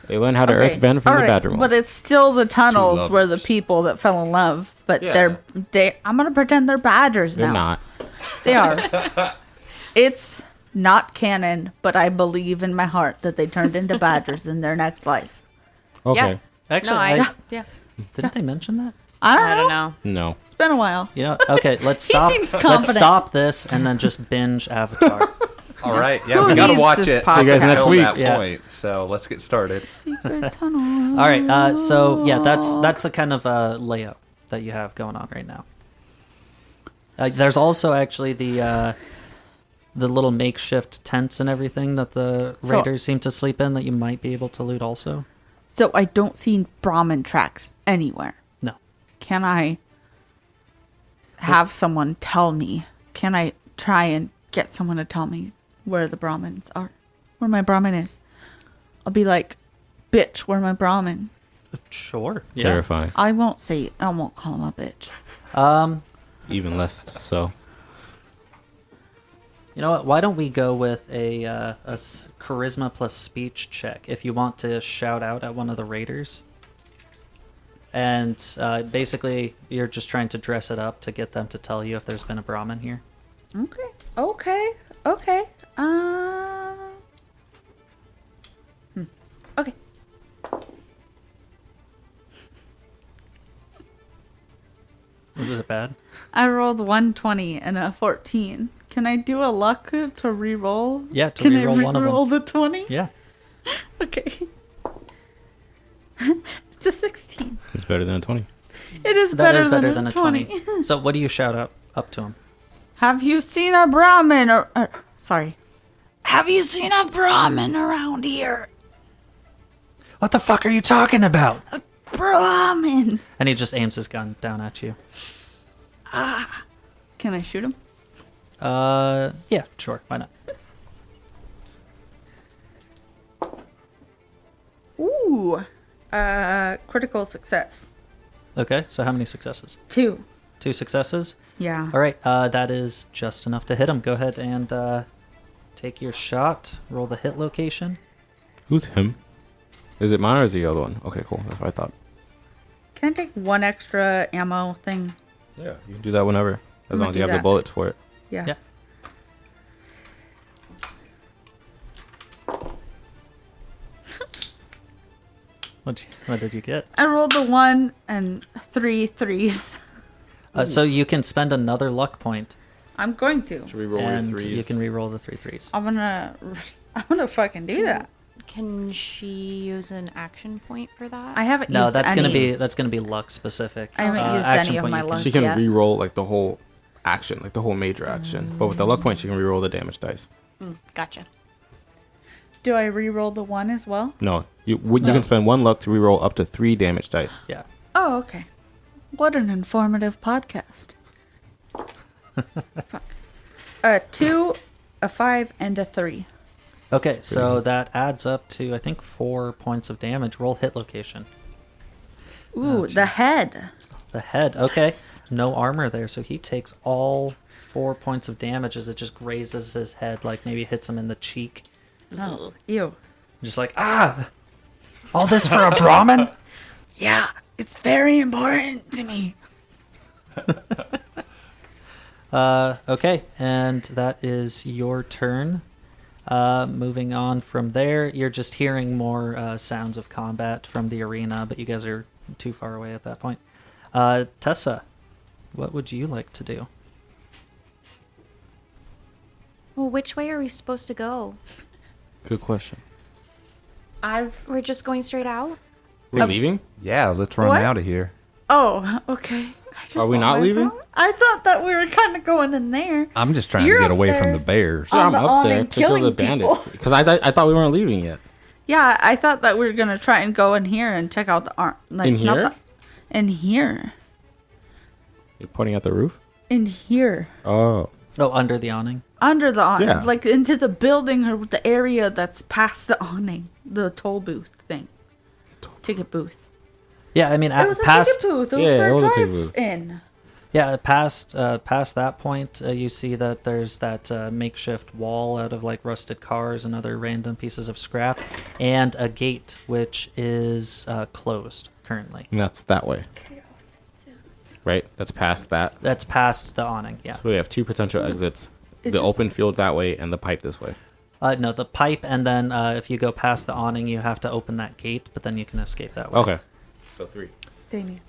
They learn how to Okay, earthbend from the alright, badger moles. but it's still the tunnels where the lovers. people that fell in love. But Yeah. I'm gonna pretend they're badgers They're now. not. They are. It's not canon, but I believe in my heart that they turned into badgers in their next life. Okay. Actually, No, Yeah. didn't they mention that? I don't know. know. No. It's been a while. You know, okay, let's He stop. seems Let's confident. stop this and then just binge Avatar. All right. Yeah, Who we got to needs watch this it. podcast? See you guys next until week. that Yeah. point. So let's get started. Secret tunnel. All right, so yeah, that's the kind of layout that you have going on right now. There's also actually the little makeshift tents and everything that the So- raiders seem to sleep in that you might be able to loot also. So I don't see Brahmin tracks anywhere. No. Can I have someone tell me? Can I try and get someone to tell me where the Brahmins are? Where my Brahmin is? I'll be like, bitch, where my Brahmin? Sure. Yeah. Terrifying. I won't call him a bitch. Even less so. You know what? Why don't we go with a charisma plus speech check if you want to shout out at one of the raiders? And basically, you're just trying to dress it up to get them to tell you if there's been a Brahmin here. Okay. Okay. Is it bad? I rolled 120 and a 14. Can I do a luck to re-roll? Yeah, to Can re-roll I one of them. re-roll the 20? Yeah. Okay. It's a 16. It's better than a 20. It is That better, is better than, than a a 20. 20. So what do you shout out up to him? Have you seen a Brahmin sorry. Have you seen a Brahmin around here? What the fuck are you talking about? Brahmin. And he just aims his gun down at you. Can I shoot him? Yeah, sure. Why not? Ooh. Critical success. Okay, so how many successes? 2. 2 successes? Yeah. All right, that is just enough to hit him. Go ahead and take your shot. Roll the hit location. Who's him? Is it mine or is it the other one? Okay, cool. That's what I thought. Can I take 1 extra ammo thing? Yeah, you can do that whenever, as I'm long gonna as do you have the that. bullets for it. Yeah. Yeah. What did you get? I rolled the 1 and 3 threes. So you can spend another luck point, I'm going to. Should we roll and your threes? you can re-roll the 3 threes. I'm gonna fucking do that. Can she use an action point for that? I haven't No, used that's any. gonna be luck specific. I haven't used action any of point my you can- luck. She can Yeah. re-roll like the whole action, like the whole major action. But with the luck point, she can re-roll the damage dice. Gotcha. Do I re-roll the 1 as well? No, you No. can spend 1 luck to re-roll up to 3 damage dice. Yeah. Oh, okay. What an informative podcast. Fuck. 2, a 5, and a 3. Okay, so that adds up to I think 4 points of damage. Roll hit location. Ooh, the head. The head. Okay. No armor there, so he takes all 4 points of damage as it just grazes his head, like maybe hits him in the cheek. Oh, ew. Just like, all this for a Brahmin? Yeah, it's very important to me. Okay, and that is your turn. Moving on from there, you're just hearing more sounds of combat from the arena, but you guys are too far away at that point. Tessa, what would you like to do? Well, which way are we supposed to go? Good question. We're just going straight out? We're leaving? Yeah, let's run What? out of here. Oh, okay. I just Are we want not my leaving? phone. I thought that we were kind of going in there. I'm just trying You're to get up away from there. the bears. On I'm the up there awning to kill the killing people. bandits. Because I thought we weren't leaving yet. Yeah, I thought that we were gonna try and go in here and check out the like In not here? in here. You're pointing at the roof? In here. Oh. Oh, under the awning? Under the awning. Yeah. Like into the building or the area that's past the awning. The toll booth thing. Ticket booth. Yeah, I mean, It was a past ticket booth. It was Yeah, it was for a a ticket booth. drive-in. past that point, you see that there's that makeshift wall out of like rusted cars and other random pieces of scrap, and a gate which is closed currently. And that's that way. Right? That's past that. That's past the awning. Yeah. So we have 2 potential exits. Is The this- open field that way and the pipe this way. No, the pipe, and then if you go past the awning, you have to open that gate, but then you can escape that way. Okay. So 3. Damien.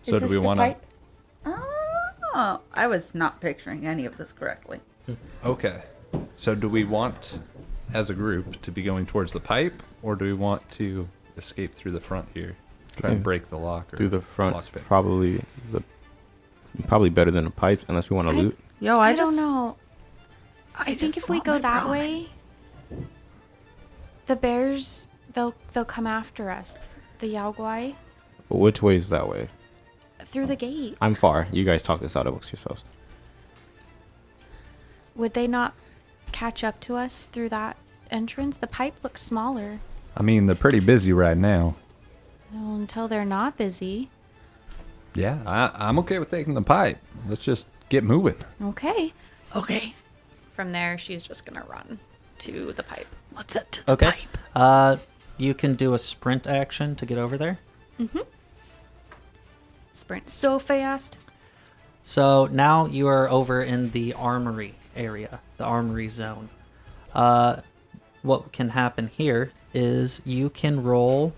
So do we want to? Oh, I was not picturing any of this correctly. Okay. So do we want, as a group, to be going towards the pipe, or do we want to escape through the front here? Try and Yeah. break the lock. Or Through the front. lockpick? Probably better than a pipe, unless we want to loot. Yo, I don't know. I think just if we want go my that ramen. way, the bears they'll come after us. The Yaoguai But which way is that way? through the gate. I'm far. You guys talk this out amongst yourselves. Would they not catch up to us through that entrance? The pipe looks smaller. I mean, they're pretty busy right now. Well, until they're not busy. Yeah, I'm okay with taking the pipe. Let's just get moving. Okay. Okay. From there, she's just gonna run to the pipe. Let's head to the Okay. pipe. You can do a sprint action to get over there. Sprint so fast. So now you are over in the armory area, the armory zone. What can happen here is you can roll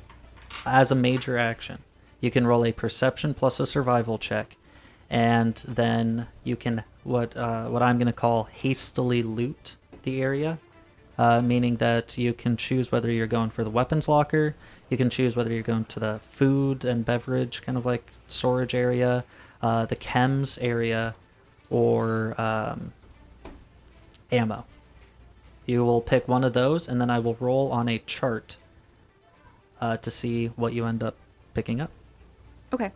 as a major action. You can roll a perception plus a survival check, and then you can what I'm going to call hastily loot the area, meaning that you can choose whether you're going for the weapons locker, you can choose whether you're going to the food and beverage kind of like storage area, the chems area, or ammo. You will pick one of those, and then I will roll on a chart to see what you end up picking up. Okay.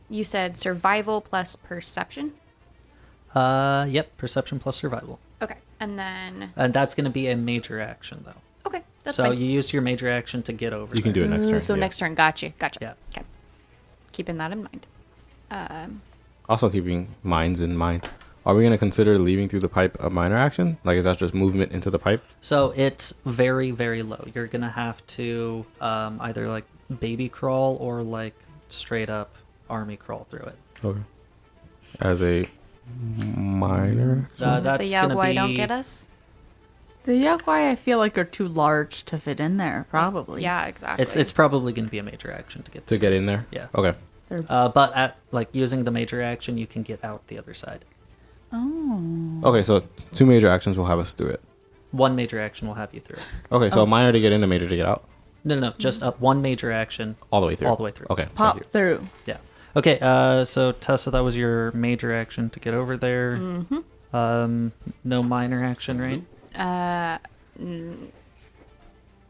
You said survival plus perception. Yep, perception plus survival. Okay. And then. And that's going to be a major action, though. Okay. That's so fine. you use your major action to get over You can there. do it next turn. So yeah. next turn. Gotcha. Yeah. Okay. Keeping that in mind. Also keeping mines in mind. Are we going to consider leaving through the pipe a minor action? Like, is that just movement into the pipe? So it's very, very low. You're going to have to either, like, baby crawl or, like, straight up army crawl through it. Okay. As a minor? That's the going to Yagwai be... don't get us. The Yagwai, I feel like, are too large to fit in there, probably. Yeah, exactly. It's probably going to be a major action to get To through. get in there? Yeah. Okay. But at, like, using the major action, you can get out the other side. Oh. Okay, so 2 major actions will have us through it. One major action will have you through it. Okay, so a minor to get in, a major to get out? No, just up one major action. All the way through? All the way through. Okay. thank Pop you. through. Yeah. Okay, so Tessa, that was your major action to get over there. Mm-hmm. No minor action, right?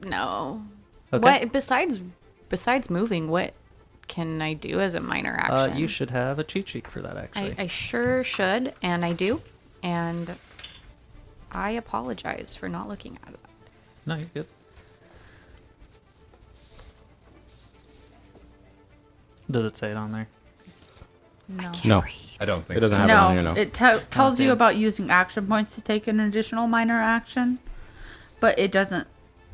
No. Okay. What besides moving? What can I do as a minor action? You should have a cheat sheet for that, actually. I sure should, and I do, and I apologize for not looking at it. No, you're good. Does it say it on there? No. No. I don't think It doesn't so. have it on here, no. It tells you damn. about using action points to take an additional minor action, but it doesn't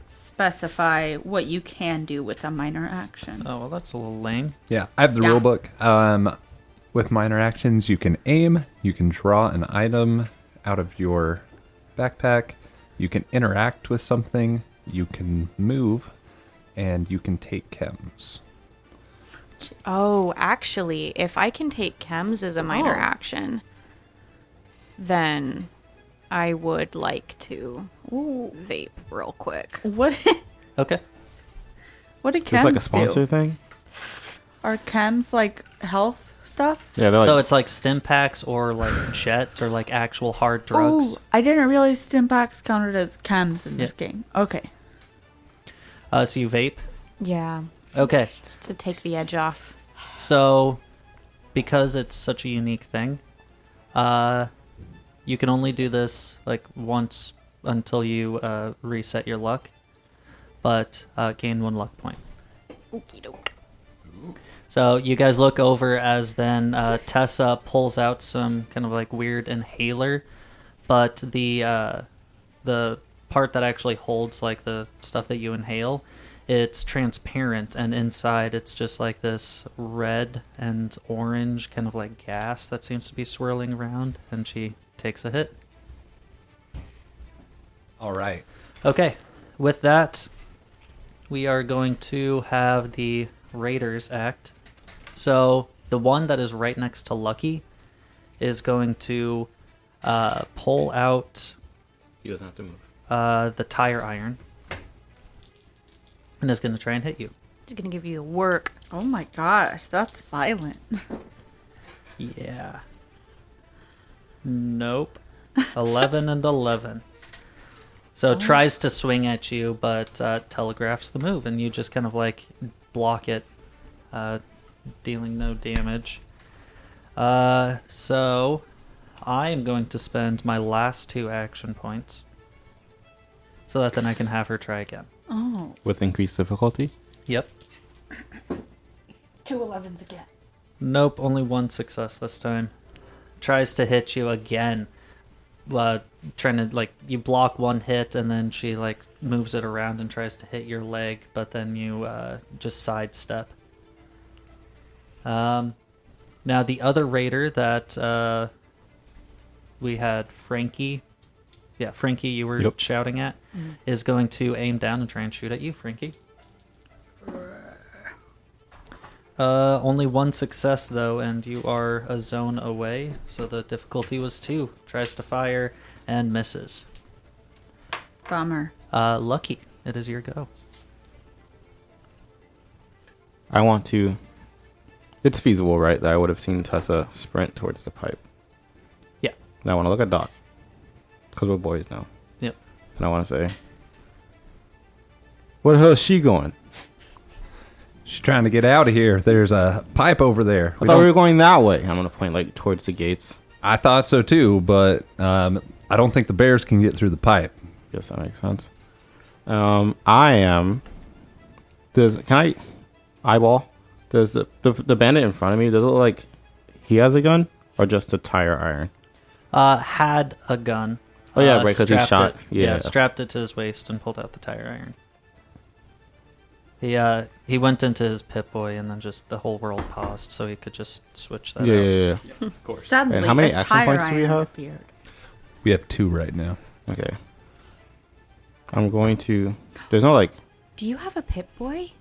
specify what you can do with a minor action. Oh, well, that's a little lame. Yeah, I have the Yeah. rule book. With minor actions, you can aim, you can draw an item out of your backpack, you can interact with something, you can move, and you can take chems. Oh, actually, if I can take chems as a minor Oh. action, then I would like to vape real quick. What? Okay. What do It's chems like a sponsor do? thing? Are chems like health stuff? Yeah, they're like... So it's like stim packs or like jet or like actual hard drugs. Oh, I didn't realize Stimpaks counted as chems in this Yeah. game. Okay. So you vape? Yeah. Okay. Just to take the edge off. So, because it's such a unique thing, you can only do this like once until you reset your luck, but gain 1 luck point. Okie doke. So you guys look over as then Tessa pulls out some kind of like weird inhaler, but the part that actually holds like the stuff that you inhale, it's transparent, and inside it's just like this red and orange kind of like gas that seems to be swirling around, and she takes a hit. All right. Okay, with that, we are going to have the Raiders act. So the one that is right next to Lucky is going to pull out He doesn't have to move. the tire iron and is going to try and hit you. Just gonna give you the work. Oh my gosh, that's violent. Yeah. Nope. 11 and 11. So it tries to swing at you, but telegraphs the move, and you just kind of like block it, dealing no damage. So I am going to spend my last 2 action points so that then I can have her try again. Oh. With increased difficulty? Yep. 2 11s again. Nope, only 1 success this time. Tries to hit you again. Trying to, like, you block 1 hit, and then she, like, moves it around and tries to hit your leg, but then you just sidestep. Now, the other raider that we had, Frankie. Yeah, Frankie, you were Yep. shouting at, is going to aim down and try and shoot at you, Frankie. Only 1 success, though, and you are a zone away, so the difficulty was 2. Tries to fire and misses. Bummer. Lucky, it is your go. I want to... It's feasible, right, that I would have seen Tessa sprint towards the pipe. And I want to look at Doc. Because we're boys now. Yep. And I want to say, where the hell is she going? She's trying to get out of here. There's a pipe over there. I thought we were going that way. I'm going to point like towards the gates. I thought so too, but I don't think the bears can get through the pipe. Guess that makes sense. I am. Can I eyeball? Does the bandit in front of me, does it look like he has a gun or just a tire iron? Had a gun. Oh yeah, right, because he shot. Yeah, strapped it to his waist and pulled out the tire iron. He went into his Pip-Boy and then just the whole world paused, so he could just switch that out. Yeah. Of course. Suddenly, And how many a action tire points do we iron have? appeared. We have 2 right now. Okay. I'm going to. There's no like. Do you have a Pip-Boy?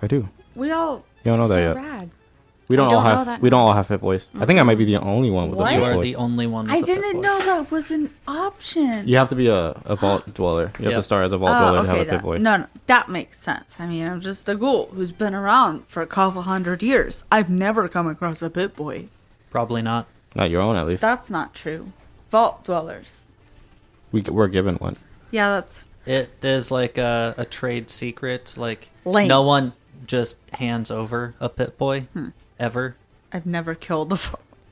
I do. We all. You don't know that So yet. rad. We don't I all don't know have. that We don't now. all have Pip-Boys. I think I might be the only one with What? a You Pip-Boy. are the only one with I a didn't Pip-Boy. know that was an option. You have to be a vault dweller. You have Yeah. to start as a vault dweller to have a that, Pip-Boy. no, that makes sense. I mean, I'm just a ghoul who's been around for a couple hundred years. I've never come across a Pip-Boy. Probably not. Not your own, at least. That's not true. Vault dwellers. We're given one. Yeah, that's It is like a trade secret. Like Lame. no one just hands over a Pip-Boy ever. I've never killed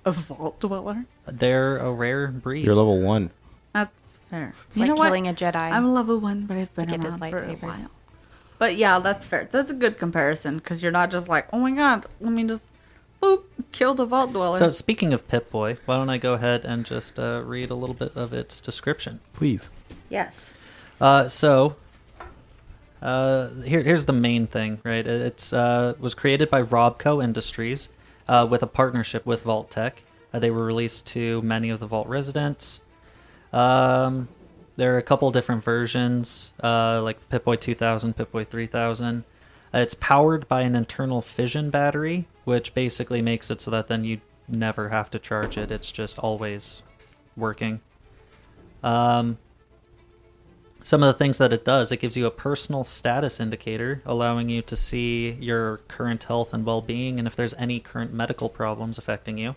a vault dweller. They're a rare breed. You're level 1. That's fair. It's like killing a Jedi. I'm level 1, but I've been to get his around for a lightsaber. while. But yeah, that's fair. That's a good comparison because you're not just like, oh my god, let me just boop kill the vault dweller. So speaking of Pip-Boy, why don't I go ahead and just read a little bit of its description? Please. yes. Here's the main thing, right? It's was created by Robco Industries with a partnership with Vault Tech. They were released to many of the Vault residents. There are a couple different versions, like Pip-Boy 2000, Pip-Boy 3000. It's powered by an internal fission battery, which basically makes it so that then you never have to charge it. It's just always working. Some of the things that it does, it gives you a personal status indicator, allowing you to see your current health and well-being and if there's any current medical problems affecting you.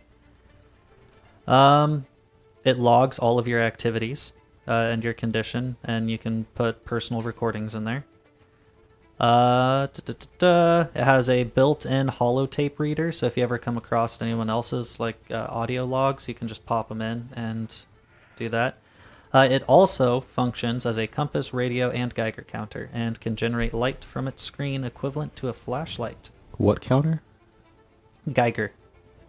It logs all of your activities and your condition, and you can put personal recordings in there. It has a built-in holotape reader, so if you ever come across anyone else's audio logs, you can just pop them in and do that. It also functions as a compass, radio, and Geiger counter, and can generate light from its screen equivalent to a flashlight. What counter? Geiger.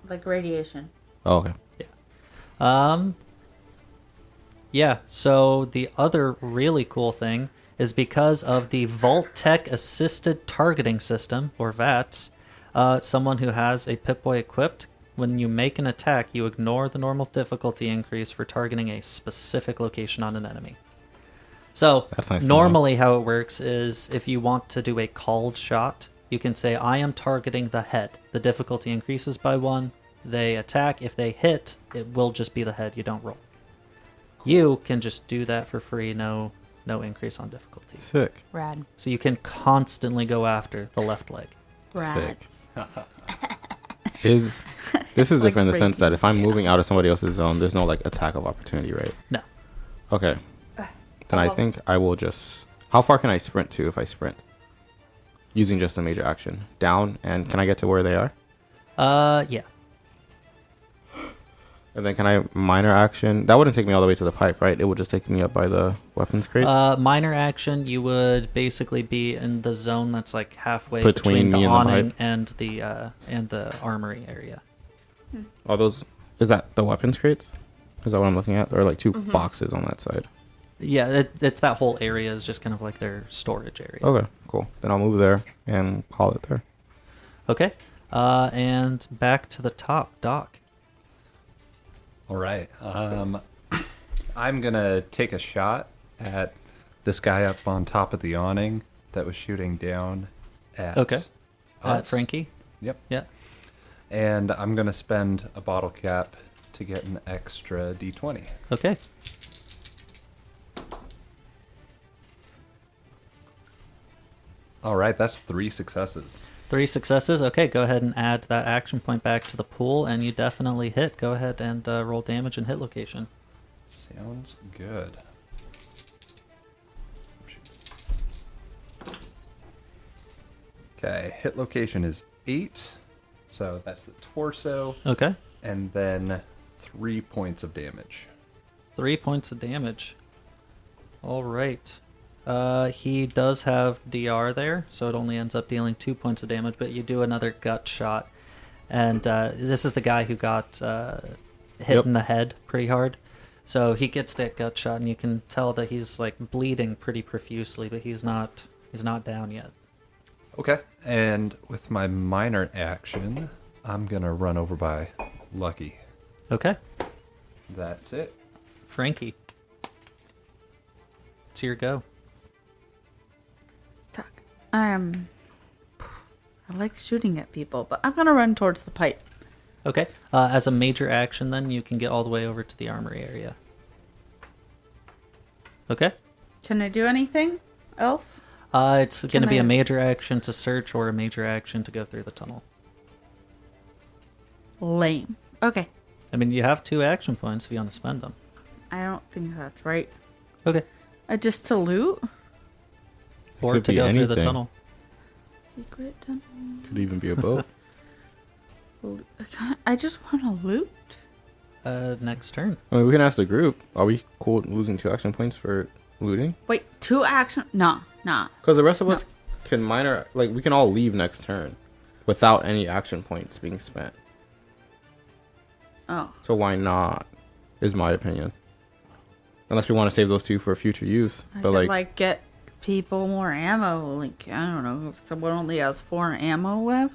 Like radiation. Oh, okay. Yeah, so the other really cool thing is because of the Vault Tech Assisted Targeting System, or VATS, someone who has a Pip-Boy equipped, when you make an attack, you ignore the normal difficulty increase for targeting a specific location on an enemy. So, That's nice to normally how it works is if you want to do a called shot, you can say, I am targeting the head. The difficulty increases by 1. They attack. If they hit, it will just be the head. You don't roll. You can just do that for free, no increase on difficulty. Sick. Rad. So you can constantly go after the left leg. Rats. This is Like different in the sense breaking that if I'm moving out of somebody else's zone, there's no attack of opportunity, right? No. Okay. Then I think I will just. How far can I sprint to if I sprint? Using just a major action. Down, and can I get to where they are? Yeah. And then can I minor action? That wouldn't take me all the way to the pipe, right? It would just take me up by the weapons crates. Minor action, you would basically be in the zone that's halfway Between between the me and the awning pipe? and the armory area. Are those? Is that the weapons crates? Is that what I'm looking at? There are 2 boxes on that side. Yeah, it's that whole area is just kind of like their storage area. Okay, cool. Then I'll move there and call it there. Okay. And back to the top, Doc. All right. I'm going to take a shot at this guy up on top of the awning that was shooting down at Okay. us. Frankie? Yep. Yeah. And I'm going to spend a bottle cap to get an extra D20. Okay. All right, that's 3 successes. 3 successes. Okay, go ahead and add that action point back to the pool, and you definitely hit. Go ahead and roll damage and hit location. Sounds good. Okay, hit location is 8. So that's the torso. Okay. And then 3 points of damage. 3 points of damage. All right. He does have DR there, so it only ends up dealing 2 points of damage, but you do another gut shot. And this is the guy who got hit in the head pretty hard. So he gets that gut shot, and you can tell that he's like bleeding pretty profusely, but he's not down yet. Okay. And with my minor action, I'm going to run over by Lucky. Okay. That's it. Frankie. It's your go. Fuck. I like shooting at people, but I'm gonna run towards the pipe. Okay. As a major action, then, you can get all the way over to the armory area. Okay. Can I do anything else? It's going to Can be I- a major action to search or a major action to go through the tunnel. Lame. Okay. I mean, you have 2 action points if you want to spend them. I don't think that's right. Okay. Just to loot? Or could to be go through the anything. tunnel. Secret tunnel. Could even be a boat. I just want to loot. Next turn. I mean, we can ask the group. Are we cool with losing 2 action points for looting? Wait, 2 action? Nah. Because the rest of us can minor, like, we can all leave next turn without any action points being spent. Oh. So why not? Is my opinion. Unless we want to save those 2 for future use. I But could, like, get people more ammo. Like, I don't know. If someone only has 4 ammo left,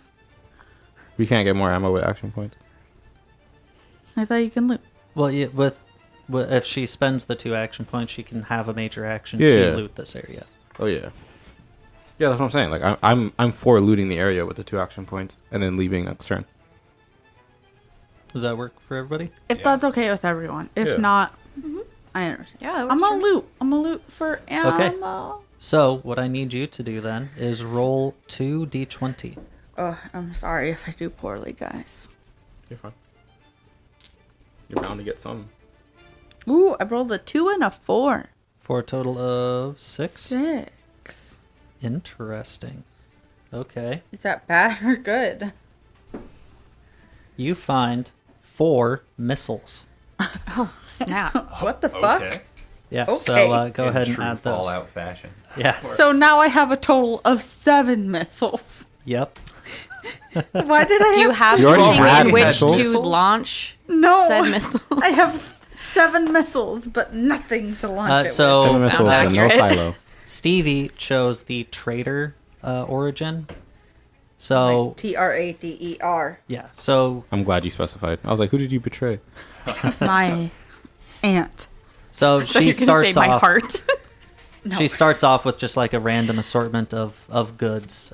we can't get more ammo with action points. I thought you can loot. Well, yeah, with if she spends the 2 action points, she can have a major action Yeah. to loot this area. Oh yeah. Yeah, that's what I'm saying. Like, I'm for looting the area with the 2 action points and then leaving next turn. Does that work for everybody? If that's okay with everyone. If Yeah. not, I understand. Yeah, that works I'm gonna for- loot. I'm gonna loot for ammo. Okay. So, what I need you to do then is roll 2d20. Oh, I'm sorry if I do poorly, guys. You're fine. You're bound to get some. Ooh, I rolled a 2 and a 4. For a total of 6. 6. Interesting. Okay. Is that bad or good? You find 4 missiles. Snap. What the fuck? Yeah, Okay. so go In ahead and true add those. Fallout fashion. Yeah. So now I have a total of 7 missiles. Yep. Why did I Do you have You already something had in which missiles? to launch No. said missiles? I have 7 missiles, but nothing to launch it so- Seven Oh, missiles sounds and no accurate. silo. Stevie chose the trader origin. with. So, Like TRADER. yeah. So, I'm glad you specified. I was like, who did you betray? My aunt. so So she you're gonna starts say my off. heart. No. She starts off with just like a random assortment of goods,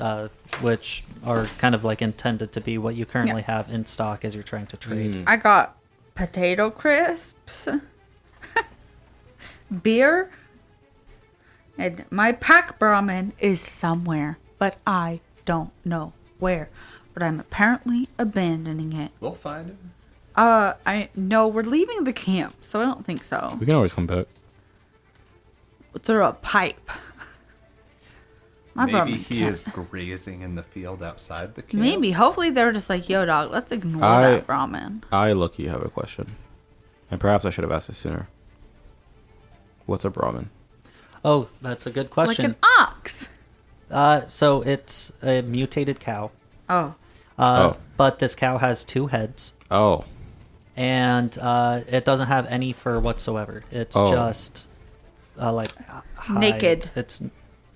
which are kind of like intended to be what you currently have in stock as you're trying to trade. I got potato crisps, beer, and my pack Brahmin is somewhere, but I don't know where. But I'm apparently abandoning it. We'll find it. I no, we're leaving the camp, so I don't think so. We can always come back. Through a pipe. My Maybe Brahmin he can't- is grazing in the field outside the camp. Maybe. Hopefully they were just like, yo, dog, let's ignore that Brahmin. I, Lucky, have a question. And perhaps I should have asked this sooner. What's a Brahmin? Oh, that's a good Like question. an ox. So it's a mutated cow. Oh. But this cow has 2 heads, Oh. and it doesn't have any fur whatsoever. It's Oh. just like hide. Naked. It's Like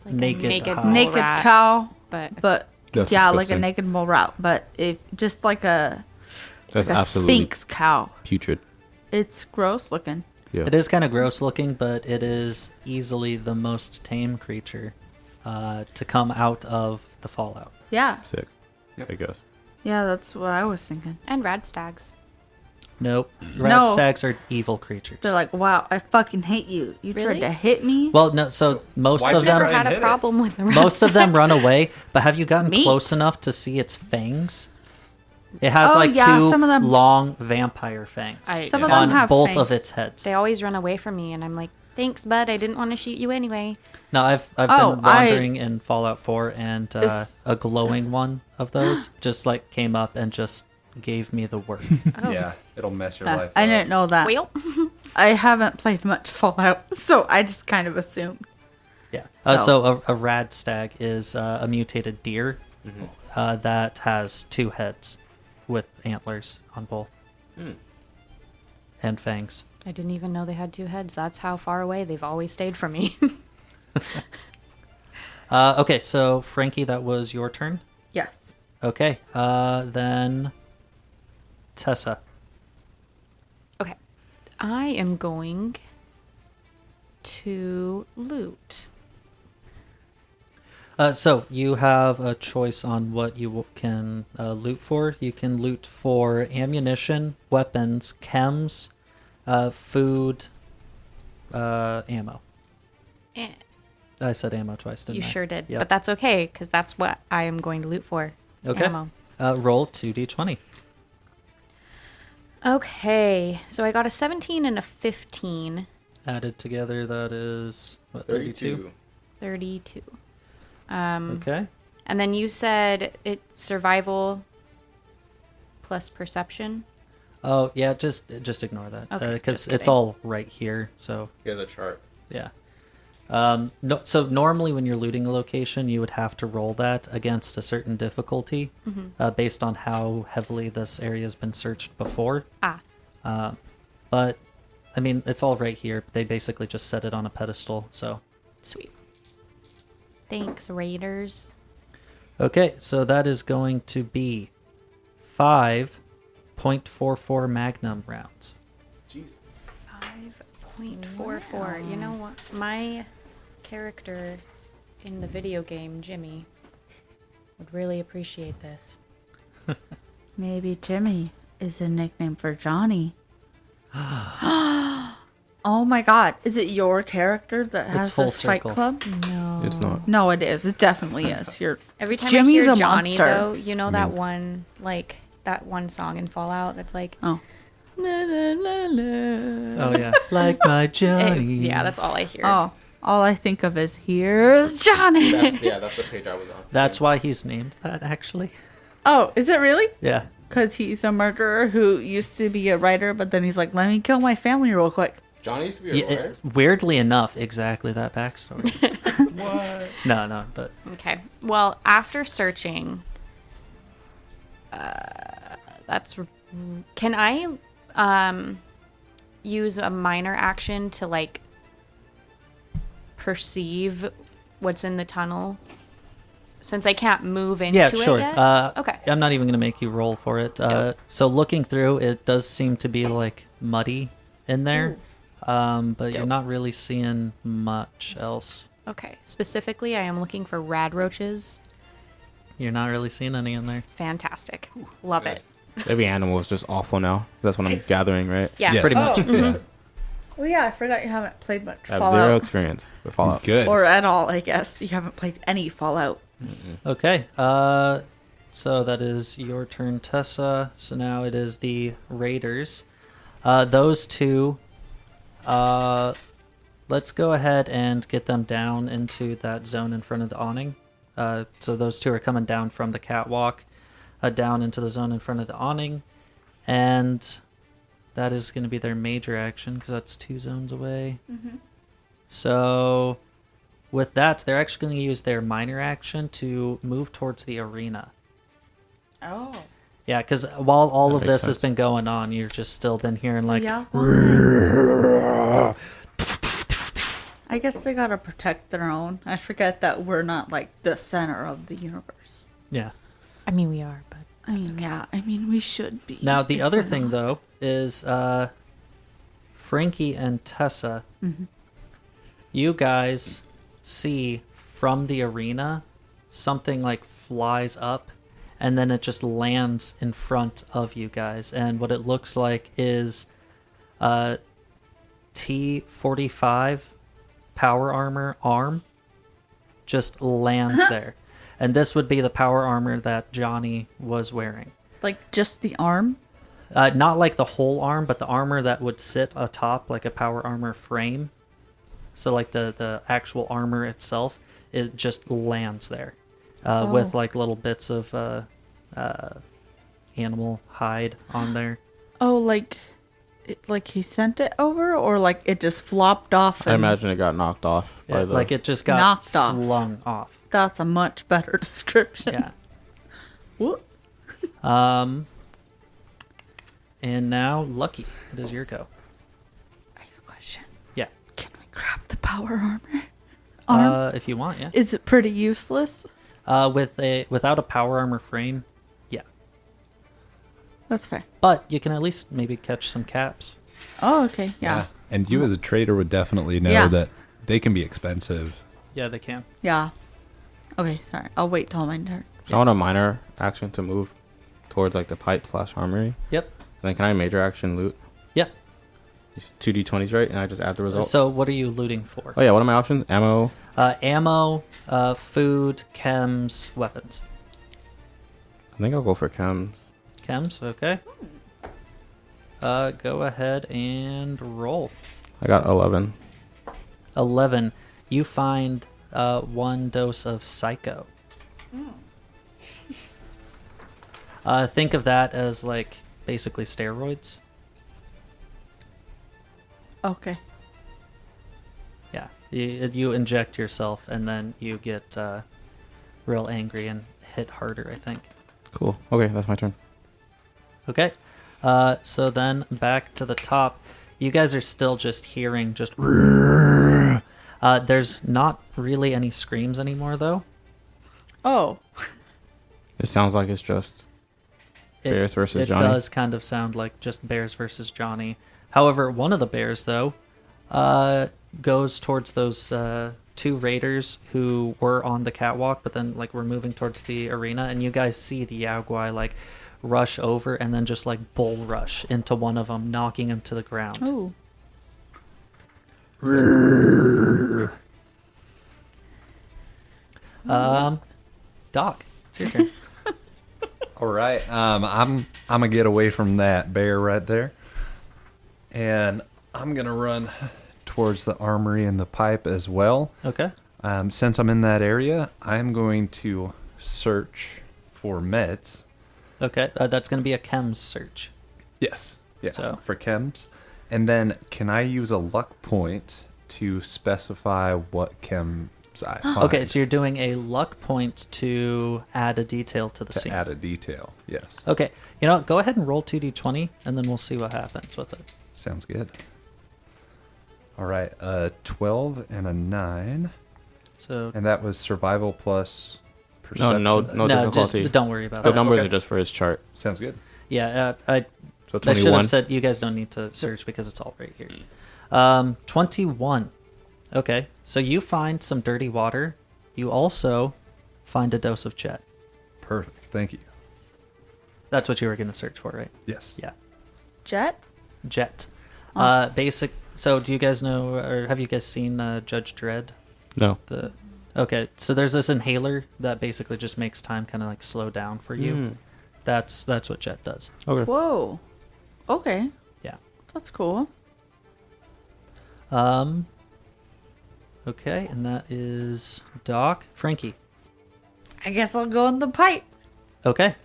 a naked. naked hide. mole Naked rat. cow. But But That's yeah, like a disgusting. naked mole rat. But if just like a That's like a absolutely sphinx cow. putrid. It's gross looking. Yeah. It is kind of gross looking, but it is easily the most tame creature to come out of the Fallout. Yeah. Sick. Yep. I guess. Yeah, that's what I was thinking. and rad stags. Nope. Rat No. stags are evil creatures. They're like, wow, I fucking hate you. You tried Really? to hit me. Well, no. So most Why'd of you them, try Never had hit a it. problem with the rat most of them stag. run away. But have you gotten Me. close enough to see its fangs? It has Oh, like yeah, two some of them- long vampire fangs Some of on them have both fangs. of its heads. They always run away from me, and I'm like, thanks, bud. I didn't want to shoot you anyway. No, I've Oh, been wandering in Fallout 4, and Is- a glowing one of those just like came up and just gave me the work. Oh. Yeah, it'll mess your life I up. didn't know that. Well, I haven't played much Fallout, so I just kind of assumed. Yeah. So- So a rad stag is a mutated deer that has two heads with antlers on both and fangs. I didn't even know they had two heads. That's how far away they've always stayed from me. Okay, so Frankie, that was your turn. Yes. Okay, then Tessa. Okay. I am going to loot. So you have a choice on what you can loot for. You can loot for ammunition, weapons, chems, food, ammo. Eh, I said ammo twice, didn't you I? sure did. Yep. But that's okay, because that's what I am going to loot for. is Okay. Ammo. Roll 2d20. Okay. So I got a 17 and a 15. Added together, that is, what, 32? 32. Okay. And then you said it's survival plus perception. Oh, yeah, just ignore that. Okay, Because just it's kidding. all right here, so, He has a chart. yeah. No, so normally when you're looting a location, you would have to roll that against a certain difficulty based on how heavily this area has been searched before. Ah. But, I mean, it's all right here. They basically just set it on a pedestal, so. Sweet. Thanks, Raiders. Okay, so that is going to be 5.44 Magnum rounds. 5.44. You know what? My character in the video game, Jimmy, would really appreciate this. Maybe Jimmy is a nickname for Johnny. Oh my god. Is it your character that has full this fight circle. club? No. It's not. No, it is. It definitely is. You're Every time Jimmy's I hear a Johnny, monster. though, you know that one, like, that one song in Fallout that's like, Oh. la, la, la, la. Oh, yeah. Like my Johnny. Yeah, that's all I hear. Oh. All I think of is here's Johnny. That's the page I was on. That's why he's named that, actually. Oh, is it really? Yeah. Because he's a murderer who used to be a writer, but then he's like, let me kill my family real quick. Johnny used to be a Yeah, lawyer. weirdly enough, exactly that backstory. What? No, but Okay. Well, after searching, can I use a minor action to like perceive what's in the tunnel? Since I can't move into yeah, it sure. yet? Okay. I'm not even going to make you roll for it. So looking through, it does seem to be like muddy in there, but you're Dope. not really seeing much else. Okay. Specifically, I am looking for rad roaches. You're not really seeing any in there. Fantastic. Love it. Every animal is just awful now. That's what I'm gathering, right? Yeah. Yes. Pretty much. Yeah. Well, yeah, I forgot you haven't played much I have Fallout. zero experience with Fallout. Good. Or at all, I guess. You haven't played any Fallout. Okay. So that is your turn, Tessa. So now it is the Raiders. Those two, let's go ahead and get them down into that zone in front of the awning. So those two are coming down from the catwalk, down into the zone in front of the awning. And that is going to be their major action because that's 2 zones away. So with that, they're actually going to use their minor action to move towards the arena. Oh. Yeah, because while all That of makes this has sense. been going on, you've just still been hearing like, Yeah. I guess they gotta protect their own. I forget that we're not like the center of the universe. yeah. I mean, we are, but I mean, yeah. I mean, we should be. Now the if other we're thing not. though is Frankie and Tessa, you guys see from the arena something like flies up and then it just lands in front of you guys, and what it looks like is T-45 power armor arm just lands there, and this would be the power armor that Johnny was wearing. Like just the arm? Not like the whole arm, but the armor that would sit atop like a power armor frame. So like the actual armor itself, it just lands there with like little bits of animal hide on there. Oh, like he sent it over, or like it just flopped off? I And imagine it got knocked off. Yeah, like it just got Knocked off. flung off. That's a much better description. Yeah. Whoop. And now, Lucky, it is your go. I have a question. Yeah. Can we grab the power armor? Arm? If you want, yeah. Is it pretty useless? Without a power armor frame, yeah. That's fair. But you can at least maybe catch some caps. Oh, okay. Yeah. And you as a trader would definitely know Yeah. that they can be expensive. Yeah, they can. Yeah. Okay, sorry. I'll wait till my turn. I want a minor action to move towards like the pipe / armory. Yep. Then can I major action loot? Yeah. 2d20s, right? And I just add the result. So what are you looting for? Oh yeah, what are my options? Ammo. Ammo, food, chems, weapons. I think I'll go for chems. Chems, okay. Go ahead and roll. I got 11. 11. You find 1 dose of Psycho. Think of that as like basically steroids. Okay. Yeah, you inject yourself and then you get real angry and hit harder, I think. Cool. Okay, that's my turn. Okay, so then back to the top. You guys are still just hearing just... there's not really any screams anymore, though. Oh. It sounds like it's just Bears versus Johnny. It does kind of sound like just Bears versus Johnny. However, one of the bears, though, goes towards those 2 raiders who were on the catwalk, but then like were moving towards the arena, and you guys see the Yaguai like rush over and then just like bull rush into one of them, knocking him to the ground. Oh. Doc, it's your turn. All right. I'm gonna get away from that bear right there, and I'm gonna run towards the armory and the pipe as well. Okay. Since I'm in that area, I'm going to search for meds. Okay, that's going to be a chems search. Yes. Yeah. So- For chems, and then can I use a luck point to specify what chems I find? Okay, so you're doing a luck point to add a detail to the to scene. add a detail. Yes. Okay, you know what? Go ahead and roll 2d20, and then we'll see what happens with it. Sounds good. All right. 12 and a 9, So and that was survival plus perception. No just difficulty. don't worry about The that. numbers okay. are just for his chart. Sounds good. Yeah, So I should 21. have said you guys don't need to search because it's all right here. 21. Okay, so you find some dirty water. You also find a dose of jet. Perfect. Thank you. That's what you were going to search for, right? Yes. Yeah. Jet? Jet. Basic. So do you guys know, or have you guys seen Judge Dredd? No. Okay, so there's this inhaler that basically just makes time kind of like slow down for you. That's what jet does. Okay. Whoa. Okay. Yeah. That's cool. Okay, and that is Doc. Frankie. I guess I'll go in the pipe. Okay.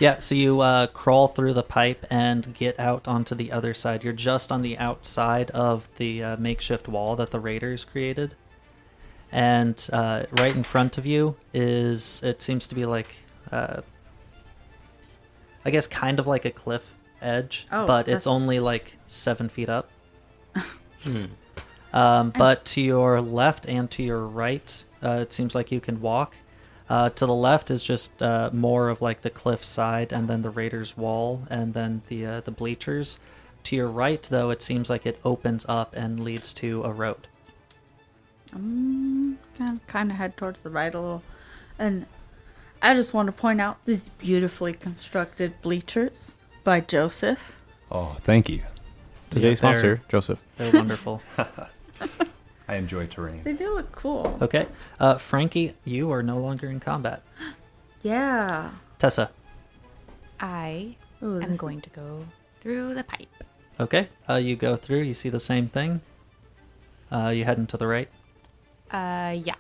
Yeah, so you crawl through the pipe and get out onto the other side. You're just on the outside of the makeshift wall that the raiders created. And right in front of you is, it seems to be like, I guess kind of like a cliff edge, Oh, but it's that's- only like 7 feet up. But to your left and to your right, it seems like you can walk. To the left is just more of like the cliff side, and then the Raiders' wall, and then the bleachers. To your right, though, it seems like it opens up and leads to a road. Kind of head towards the right a little. And I just want to point out these beautifully constructed bleachers by Joseph. Oh, thank you. Today's they're- sponsor, Joseph. They're wonderful. I enjoy terrain. They do look cool. Okay, Frankie, you are no longer in combat. Yeah. Tessa. I Ooh, am going to go through the pipe. Okay. You go through. You see the same thing. You heading to the right. Yeah.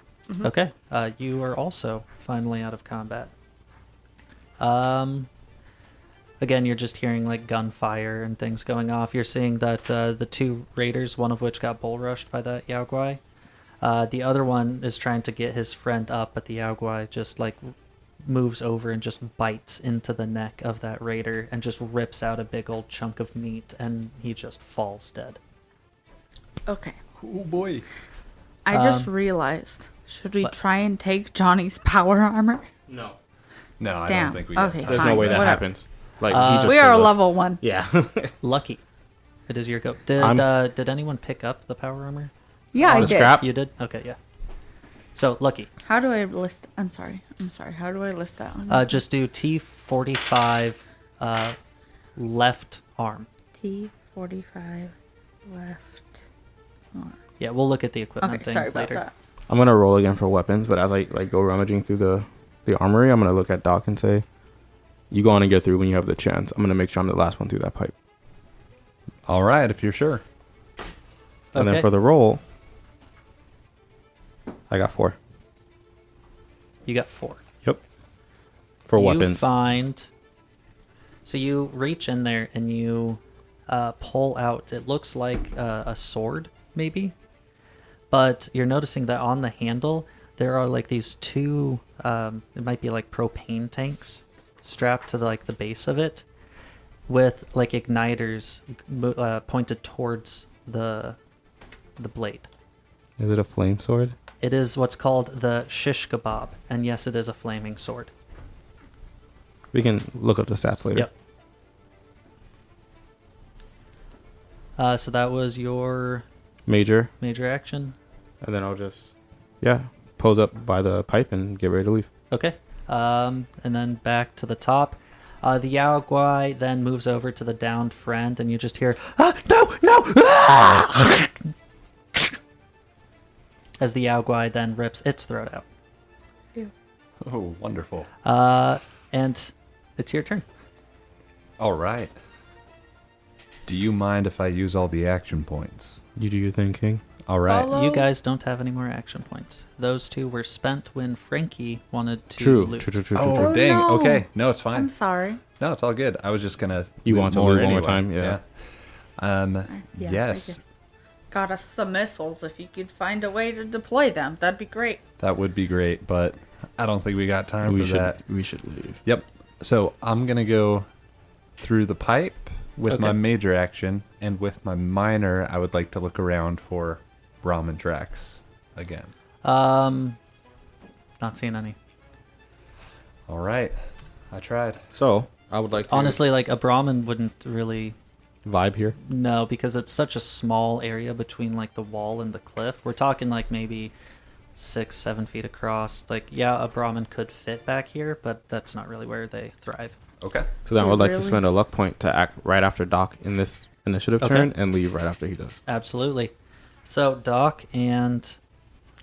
Okay. You are also finally out of combat. Again, you're just hearing like gunfire and things going off. You're seeing that the two raiders, one of which got bull rushed by that Yao Guai. The other one is trying to get his friend up, but the Yao Guai just like moves over and just bites into the neck of that raider and just rips out a big old chunk of meat, and he just falls dead. Okay. Oh boy. I just realized. Should we what? try and take Johnny's power armor? No. No, I Damn. don't think we got Okay, time. There's fine, no way that whatever. happens. Like he just We are killed us. level 1. Yeah. Lucky. It is your go. Did anyone pick up the power armor? Yeah, I the did. scrap? You did? Okay, yeah. So, Lucky. How do I list? I'm sorry. How do I list that one? Just do T45 left arm. T45 left. Yeah, we'll look at the equipment Okay, thing sorry about later. that. I'm gonna roll again for weapons, but as I like go rummaging through the armory, I'm gonna look at Doc and say, "You go on and get through when you have the chance. I'm gonna make sure I'm the last one through that pipe." All right, if you're sure. And then Okay. for the roll, I got 4. You got 4. Yep. For you weapons. Find. So you reach in there and you pull out. It looks like a sword, maybe, but you're noticing that on the handle there are like these two. It might be like propane tanks strapped to the base of it, with like igniters pointed towards the blade. Is it a flame sword? It is what's called the shish kebab, and yes, it is a flaming sword. We can look up the stats later. Yep. So that was your Major, major action. and then I'll just pose up by the pipe and get ready to leave. Okay. And then back to the top. The Yao Guai then moves over to the downed friend, and you just hear, no! Ah! As the Yao Guai then rips its throat out. Oh, wonderful. And it's your turn. All right. Do you mind if I use all the action points? You do your thing, King. All right. Follow- You guys don't have any more action points. Those 2 were spent when Frankie wanted to True. loot. Oh, Oh, dang. no. Okay. No, it's fine. I'm sorry. No, it's all good. I was just gonna. You loot want to loot one more anyway. time? Yeah. Yeah, I Yes, guess. Got us some missiles. If you could find a way to deploy them, that'd be great. that would be great, but I don't think we got time We for should that. we should leave. Yep. So I'm gonna go through the pipe with my Okay. major action, and with my minor, I would like to look around for Brahmin tracks again. Not seeing any. All right. I tried. So I would like to Honestly, like a Brahmin wouldn't really vibe here. know, because it's such a small area between like the wall and the cliff. We're talking like maybe 6-7 feet across. Like, yeah, a Brahmin could fit back here, but that's not really where they thrive. Okay. So then I would like to Really? spend a luck point to act right after Doc in this initiative Okay. turn and leave right after he does. Absolutely. So Doc and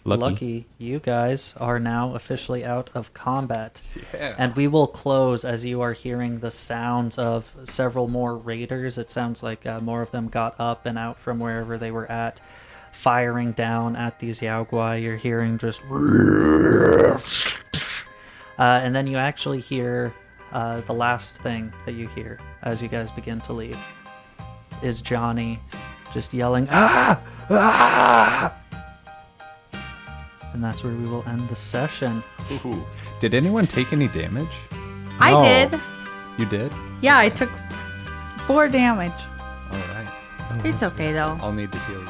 Lucky. Lucky, you guys are now officially out of combat. Yeah. And we will close as you are hearing the sounds of several more raiders. It sounds like more of them got up and out from wherever they were at, firing down at these Yao Guai. You're hearing just... and then you actually hear the last thing that you hear as you guys begin to leave is Johnny just yelling, "Ah! Ah!" And that's where we will end the session. Ooh. Did anyone take any damage? No. I did. You did? Yeah, I took 4 damage. All right. It's okay though. I'll need to heal you.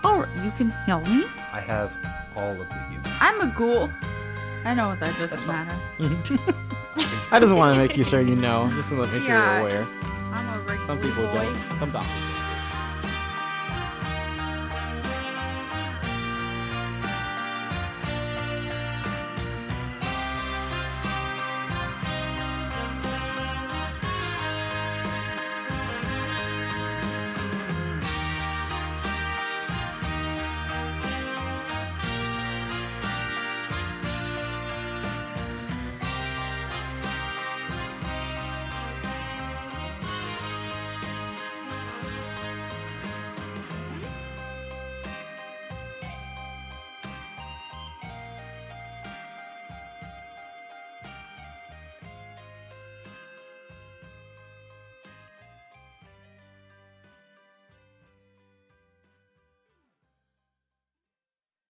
Oh, you can heal me. I have all of the healing. I'm a ghoul. I know that doesn't matter. I just want to make you sure you know, just to make Yeah. you aware. I'm a regular Some people boy. don't. Some doctors.